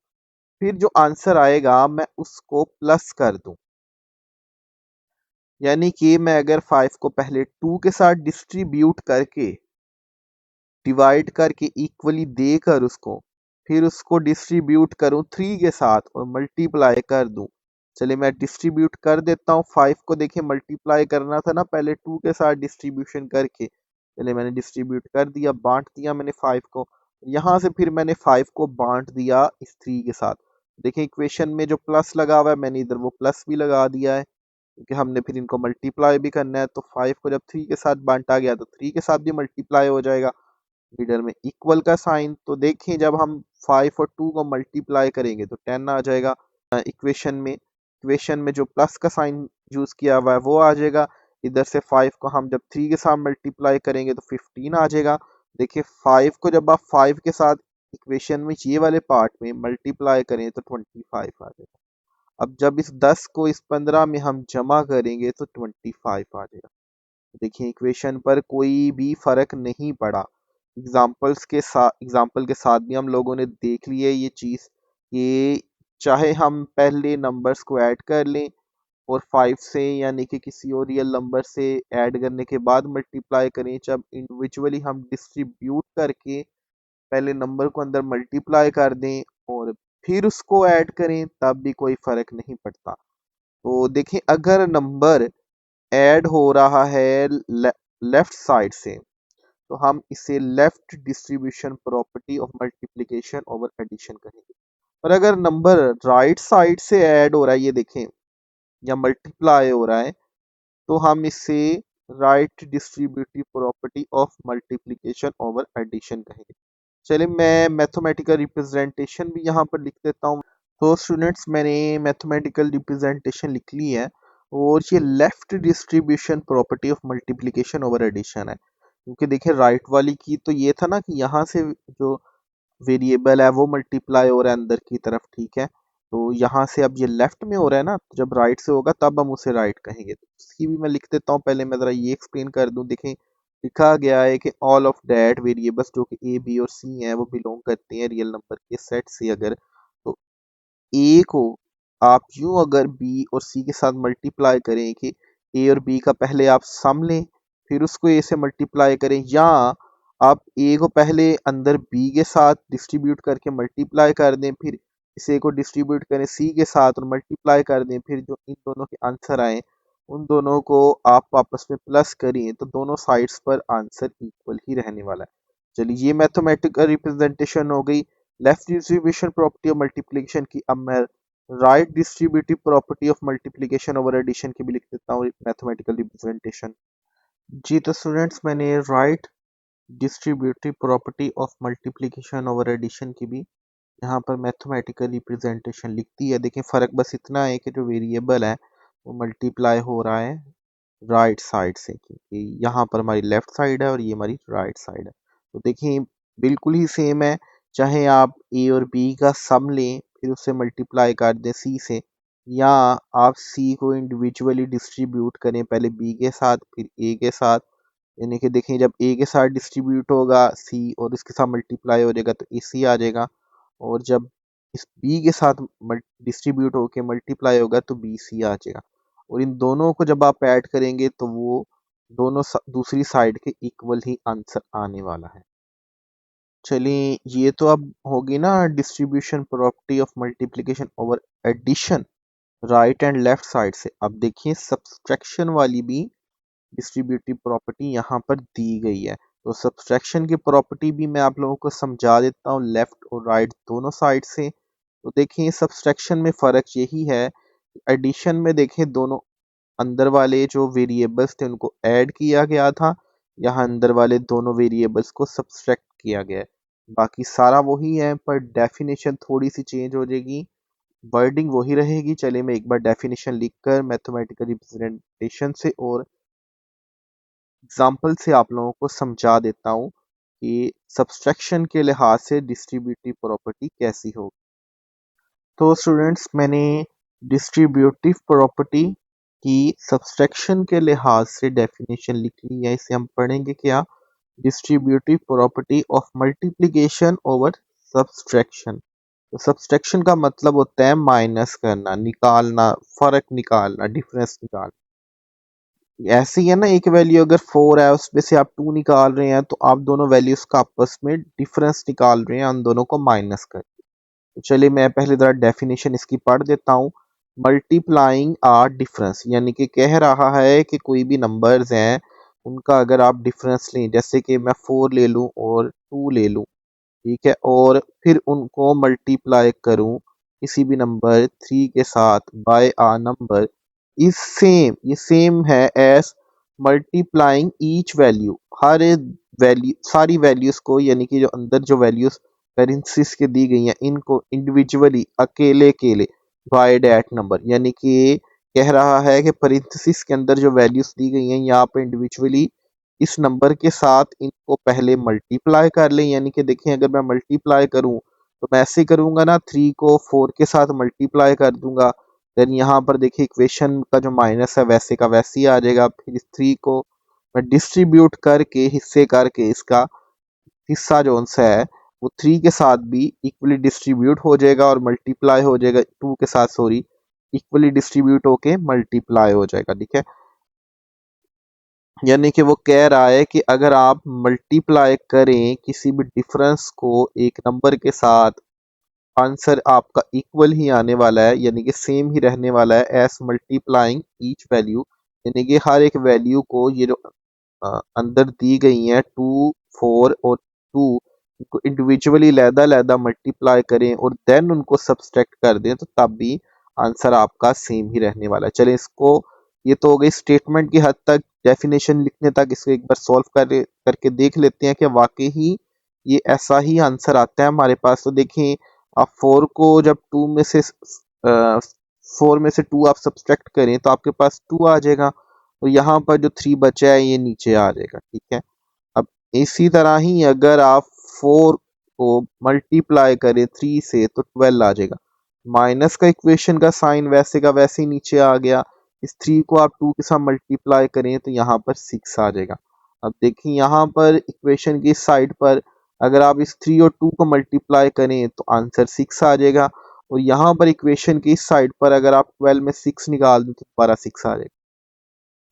फिर जो आंसर आएगा मैं उसको प्लस कर दूं। यानी कि मैं अगर 5 को पहले 2 के साथ डिस्ट्रीब्यूट करके डिवाइड करके इक्वली देकर उसको फिर उसको डिस्ट्रीब्यूट करूं 3 के साथ और मल्टीप्लाई कर दूं। चलिए मैं डिस्ट्रीब्यूट कर देता हूं। 5 को देखिए मल्टीप्लाई करना था ना पहले 2 के साथ डिस्ट्रीब्यूशन करके। चलिए मैंने डिस्ट्रीब्यूट कर दिया, बांट दिया मैंने 5 को। यहाँ से फिर मैंने 5 को बांट दिया इस 3 के साथ। देखिए इक्वेशन में जो प्लस लगा हुआ है मैंने इधर वो प्लस भी लगा दिया है, क्योंकि हमने फिर इनको मल्टीप्लाई भी करना है। तो 5 को जब 3 के साथ बांटा गया तो 3 के साथ भी मल्टीप्लाई हो जाएगा। मिडल में इक्वल का साइन, तो देखिए जब हम 5 और 2 को मल्टीप्लाई करेंगे तो 10 आ जाएगा। इक्वेशन में जो प्लस का साइन यूज किया हुआ है वो आ जाएगा। इधर से 5 को हम जब 3 के साथ मल्टीप्लाई करेंगे तो 15 आ जाएगा। देखिए 5 को जब आप 5 के साथ इक्वेशन में ये वाले पार्ट में मल्टीप्लाई करें तो 25 आ जाएगा। अब जब इस 10 को इस 15 में हम जमा करेंगे तो 25 आ जाएगा। देखिए इक्वेशन पर कोई भी फर्क नहीं पड़ा। एग्जाम्पल के साथ भी हम लोगों ने देख लिया ये चीज कि चाहे हम पहले नंबर्स को ऐड कर लें और 5 से यानी कि किसी और रियल नंबर से ऐड करने के बाद मल्टीप्लाई करें, जब इंडिविजुअली हम डिस्ट्रीब्यूट करके पहले नंबर को अंदर मल्टीप्लाई कर दें और फिर उसको ऐड करें तब भी कोई फर्क नहीं पड़ता। तो देखिए अगर नंबर ऐड हो रहा है लेफ्ट साइड से तो हम इसे left distribution property of multiplication over addition कहेंगे। और अगर नंबर राइट साइड से ऐड हो रहा है, ये देखें, या मल्टीप्लाई हो रहा है, तो हम इसे right distributive property of multiplication over addition कहेंगे। चलिए मैं मैथमेटिकल रिप्रेजेंटेशन भी यहाँ पर लिख देता हूँ। तो स्टूडेंट्स मैंने मैथमेटिकल रिप्रेजेंटेशन लिख ली है और ये left distribution property of multiplication over addition है। क्योंकि देखिए राइट वाली की तो ये था ना कि यहाँ से जो वेरिएबल है वो मल्टीप्लाई हो रहा है अंदर की तरफ, ठीक है। तो यहाँ से अब ये लेफ्ट में हो रहा है ना, तो जब राइट से होगा तब हम उसे राइट कहेंगे। तो इसकी भी मैं लिख देता हूँ। पहले मैं जरा ये एक्सप्लेन कर दूं। देखें लिखा गया है कि ऑल ऑफ दैट वेरिएबल्स जो कि ए बी और सी हैं वो बिलोंग करते हैं रियल नंबर के सेट से। अगर तो ए को आप यूं अगर बी और सी के साथ मल्टीप्लाई करें कि ए और बी का पहले आप सम लें फिर उसको ए से मल्टीप्लाई करें, या आप ए को पहले अंदर बी के साथ डिस्ट्रीब्यूट करके मल्टीप्लाई कर दें, फिर इस ए को डिस्ट्रीब्यूट करें सी के साथ और मल्टीप्लाई कर दें, फिर जो इन दोनों के आंसर आए उन दोनों को आप आपस में प्लस करिए तो दोनों साइड्स पर आंसर इक्वल ही रहने वाला है। चलिए ये मैथमेटिकल रिप्रेजेंटेशन हो गई left distribution property of multiplication की। अब मैं right distributive property of multiplication over addition की भी लिख देता हूँ मैथमेटिकल रिप्रेजेंटेशन। जी तो स्टूडेंट्स मैंने right distributive property of multiplication over addition की भी यहाँ पर मैथमेटिकल रिप्रेजेंटेशन लिख दी है। देखिए फ़र्क बस इतना है कि जो वेरिएबल है वो मल्टीप्लाई हो रहा है राइट साइड से, क्योंकि यहाँ पर हमारी लेफ्ट साइड है और ये हमारी राइट साइड है। तो देखिए बिल्कुल ही सेम है, चाहे आप ए और बी का सम लें फिर उससे मल्टीप्लाई कर दें सी से, या आप सी को इंडिविजुअली डिस्ट्रीब्यूट करें पहले बी के साथ फिर ए के साथ। यानी कि देखें जब ए के साथ डिस्ट्रीब्यूट होगा सी और इसके साथ मल्टीप्लाई हो जाएगा तो ए सी आ जाएगा, और जब इस बी के साथ डिस्ट्रीब्यूट होके मल्टीप्लाई होगा तो बी सी आ जाएगा। और इन दोनों को जब आप ऐड करेंगे तो वो दोनों दूसरी साइड के इक्वल ही आंसर आने वाला है। चलिए ये तो अब होगी ना distribution property of multiplication over addition right and left side से। अब देखिए सब्सट्रैक्शन वाली भी डिस्ट्रीब्यूटिव प्रॉपर्टी यहाँ पर दी गई है। तो सब्सट्रैक्शन की प्रॉपर्टी भी मैं आप लोगों को समझा देता हूँ लेफ्ट और राइट दोनों साइड से। तो देखिए सब्सट्रैक्शन में फ़र्क यही है, एडिशन में देखें दोनों अंदर वाले जो वेरिएबल्स थे उनको ऐड किया गया था, यहाँ अंदर वाले दोनों वेरिएबल्स को सब्सट्रैक्ट किया गया है। बाकी सारा वही है पर डेफिनेशन थोड़ी सी चेंज हो जाएगी, वर्डिंग वही रहेगी। चलिए मैं एक बार डेफिनेशन लिखकर मैथमेटिकल रिप्रेजेंटेशन से और एग्जाम्पल से आप लोगों को समझा देता हूँ कि सब्सट्रैक्शन के लिहाज से डिस्ट्रीब्यूटिव प्रॉपर्टी कैसी होगी। तो स्टूडेंट्स मैंने डिस्ट्रीब्यूटिव प्रॉपर्टी की सब्सट्रैक्शन के लिहाज से डेफिनेशन लिख ली है। इसे हम पढ़ेंगे क्या, distributive property of multiplication over subtraction. तो सब्सट्रैक्शन का मतलब होता है माइनस करना, निकालना, फर्क निकालना, डिफरेंस निकालना। ऐसे ही है ना, एक वैल्यू अगर 4 है उसमें से आप 2 निकाल रहे हैं तो आप दोनों वैल्यूज का आपस में डिफरेंस निकाल रहे हैं, उन दोनों को माइनस कर। तो चलिए मैं पहले जरा डेफिनेशन इसकी पढ़ देता हूँ। मल्टीप्लाइंग आर डिफरेंस, यानी कि कह रहा है कि कोई भी नंबर्स हैं उनका अगर आप डिफरेंस लें, जैसे कि मैं 4 ले लूं और 2 ले लूं, ठीक है, और फिर उनको मल्टीप्लाई करूं किसी भी नंबर 3 के साथ by a number is same, ये सेम है एज मल्टीप्लाइंग ईच वैल्यू, हर वैल्यू, सारी वैल्यूज को, यानी कि जो अंदर जो वैल्यूज पेरेंथेसिस के दी गई हैं इनको इंडिविजुअली अकेले अकेले बाय दैट नंबर, यानी कि कह रहा है कि पेरेंथेसिस के अंदर जो वैल्यूज दी गई हैं यहाँ पे इंडिविजुअली इस नंबर के साथ इनको पहले मल्टीप्लाई कर लें। यानी कि देखें, अगर मैं मल्टीप्लाई करूं तो मैं ऐसे करूंगा ना, 3 को 4 के साथ मल्टीप्लाई कर दूंगा, देन यहाँ पर देखिए इक्वेशन का जो माइनस है वैसे का वैसे ही आ जाएगा। फिर इस 3 को मैं डिस्ट्रीब्यूट करके, हिस्से करके, इसका हिस्सा जो सा है वो 3 के साथ भी इक्वली डिस्ट्रीब्यूट हो जाएगा और मल्टीप्लाई हो जाएगा 2 के साथ, सॉरी, इक्वली डिस्ट्रीब्यूट होके मल्टीप्लाई हो जाएगा, ठीक है। यानी कि वो कह रहा है कि अगर आप मल्टीप्लाई करें किसी भी डिफरेंस को एक नंबर के साथ, आंसर आपका इक्वल ही आने वाला है, यानी कि सेम ही रहने वाला है एज मल्टीप्लाइंग ईच वैल्यू। यानी कि हर एक वैल्यू को, ये जो अंदर दी गई हैं 2, 4 और 2, उनको इंडिविजुअली लहदा मल्टीप्लाई करें और देन उनको सब्सट्रैक्ट कर दें तो तब भी आंसर आपका सेम ही रहने वाला है। चलिए इसको, ये तो हो गई स्टेटमेंट की हद तक, डेफिनेशन लिखने तक। इसको एक बार सॉल्व करके देख लेते हैं कि वाकई ही ये ऐसा ही आंसर आता है हमारे पास। तो देखें, आप 4 को जब 2 में से 4 में से 2 आप सब्सट्रैक्ट करें तो आपके पास 2 आ जाएगा और यहाँ पर जो 3 बचा है ये नीचे आ जाएगा, ठीक है। अब इसी तरह ही अगर आप 4 को मल्टीप्लाई करें 3 से तो 12 आ जाएगा। माइनस का इक्वेशन का साइन वैसे का वैसे ही नीचे आ गया। इस 3 को आप 2 के साथ मल्टीप्लाई करें तो यहाँ पर 6 आ जाएगा। अब देखिए यहाँ पर इक्वेशन की साइड पर अगर आप इस 3 और 2 को मल्टीप्लाई करें तो आंसर 6 आ जाएगा, और यहाँ पर इक्वेशन की साइड पर अगर आप 12 में 6 निकाल दें तो दोबारा 6 आ जाएगा।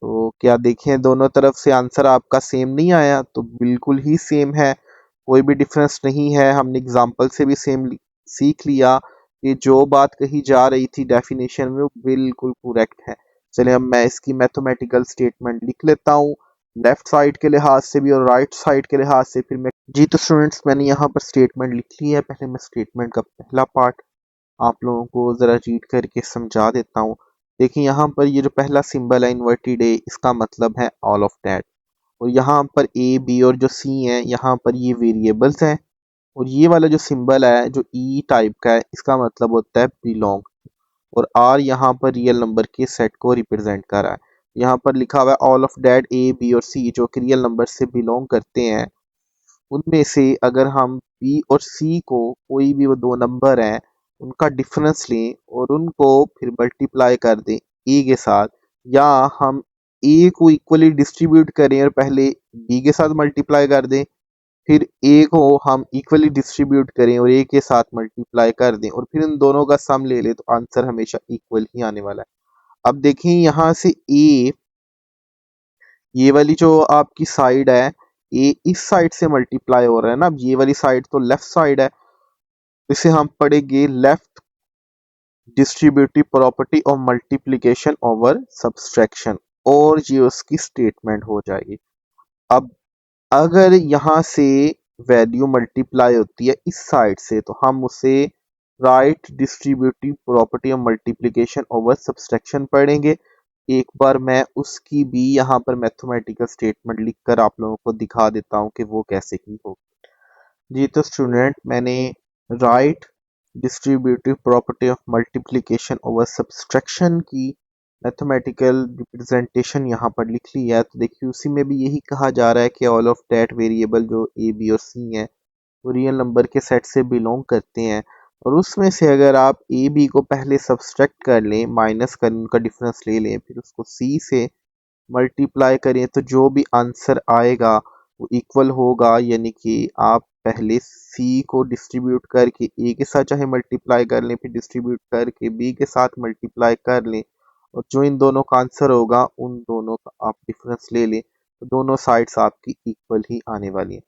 तो क्या देखें, दोनों तरफ से आंसर आपका सेम नहीं आया? तो बिल्कुल ही सेम है, कोई भी डिफरेंस नहीं है। हमने एग्जाम्पल से भी सेम सीख लिया कि जो बात कही जा रही थी डेफिनेशन में वो बिल्कुल करेक्ट है। चलिए अब मैं इसकी मैथमेटिकल स्टेटमेंट लिख लेता हूँ, लेफ्ट साइड के लिहाज से भी और राइट साइड के लिहाज से। फिर मैं, जी तो स्टूडेंट्स, मैंने यहाँ पर स्टेटमेंट लिख ली है। पहले मैं स्टेटमेंट का पहला पार्ट आप लोगों को ज़रा रीड करके समझा देता हूँ। देखिए यहाँ पर ये जो पहला सिंबल है इन्वर्टेड ए, इसका मतलब है ऑल ऑफ दैट। और यहाँ पर ए, बी और जो सी है यहाँ पर ये वेरिएबल्स हैं। और ये वाला जो सिंबल है जो ई टाइप का है इसका मतलब होता है बिलोंग। और आर यहाँ पर रियल नंबर के सेट को रिप्रेजेंट कर रहा है। यहाँ पर लिखा हुआ है all of that A, B और सी जो कि रियल नंबर से बिलोंग करते हैं, उनमें से अगर हम बी और सी को, कोई भी वो दो नंबर हैं, उनका डिफरेंस लें और उनको फिर मल्टीप्लाई कर दें ए के साथ, या हम ए को इक्वली डिस्ट्रीब्यूट करें और पहले बी के साथ मल्टीप्लाई कर दें, फिर ए को हम इक्वली डिस्ट्रीब्यूट करें और ए के साथ मल्टीप्लाई कर दें और फिर इन दोनों का सम ले लें, तो आंसर हमेशा इक्वल ही आने वाला है। अब देखिए यहाँ से ए, ये वाली जो आपकी साइड है, ये इस साइड से मल्टीप्लाई हो रहा है ना। अब ये वाली साइड तो लेफ्ट साइड है, इसे हम पढ़ेंगे left distributive property of multiplication over subtraction, और ये उसकी स्टेटमेंट हो जाएगी। अब अगर यहाँ से वैल्यू मल्टीप्लाई होती है इस साइड से तो हम उसे right distributive property of multiplication over subtraction पढ़ेंगे। एक बार मैं उसकी भी यहाँ पर मैथमेटिकल स्टेटमेंट लिखकर आप लोगों को दिखा देता हूँ कि वो कैसे की हो। जी तो स्टूडेंट, मैंने right distributive property of multiplication over subtraction की मैथमेटिकल रिप्रेजेंटेशन यहाँ पर लिख ली है। तो देखिए उसी में भी यही कहा जा रहा है कि ऑल ऑफ दैट वेरिएबल जो ए, बी और सी हैं वो रियल नंबर के सेट से बिलोंग करते हैं, और उसमें से अगर आप ए, बी को पहले सब्सट्रैक्ट कर लें, माइनस कर उनका डिफरेंस ले लें, फिर उसको सी से मल्टीप्लाई करें तो जो भी आंसर आएगा वो इक्वल होगा। यानी कि आप पहले सी को डिस्ट्रीब्यूट करके ए के साथ चाहे मल्टीप्लाई कर लें, फिर डिस्ट्रीब्यूट करके बी के साथ मल्टीप्लाई कर लें, और जो इन दोनों का आंसर होगा उन दोनों का आप डिफरेंस ले लें, तो दोनों साइड्स आपकी इक्वल ही आने वाली हैं।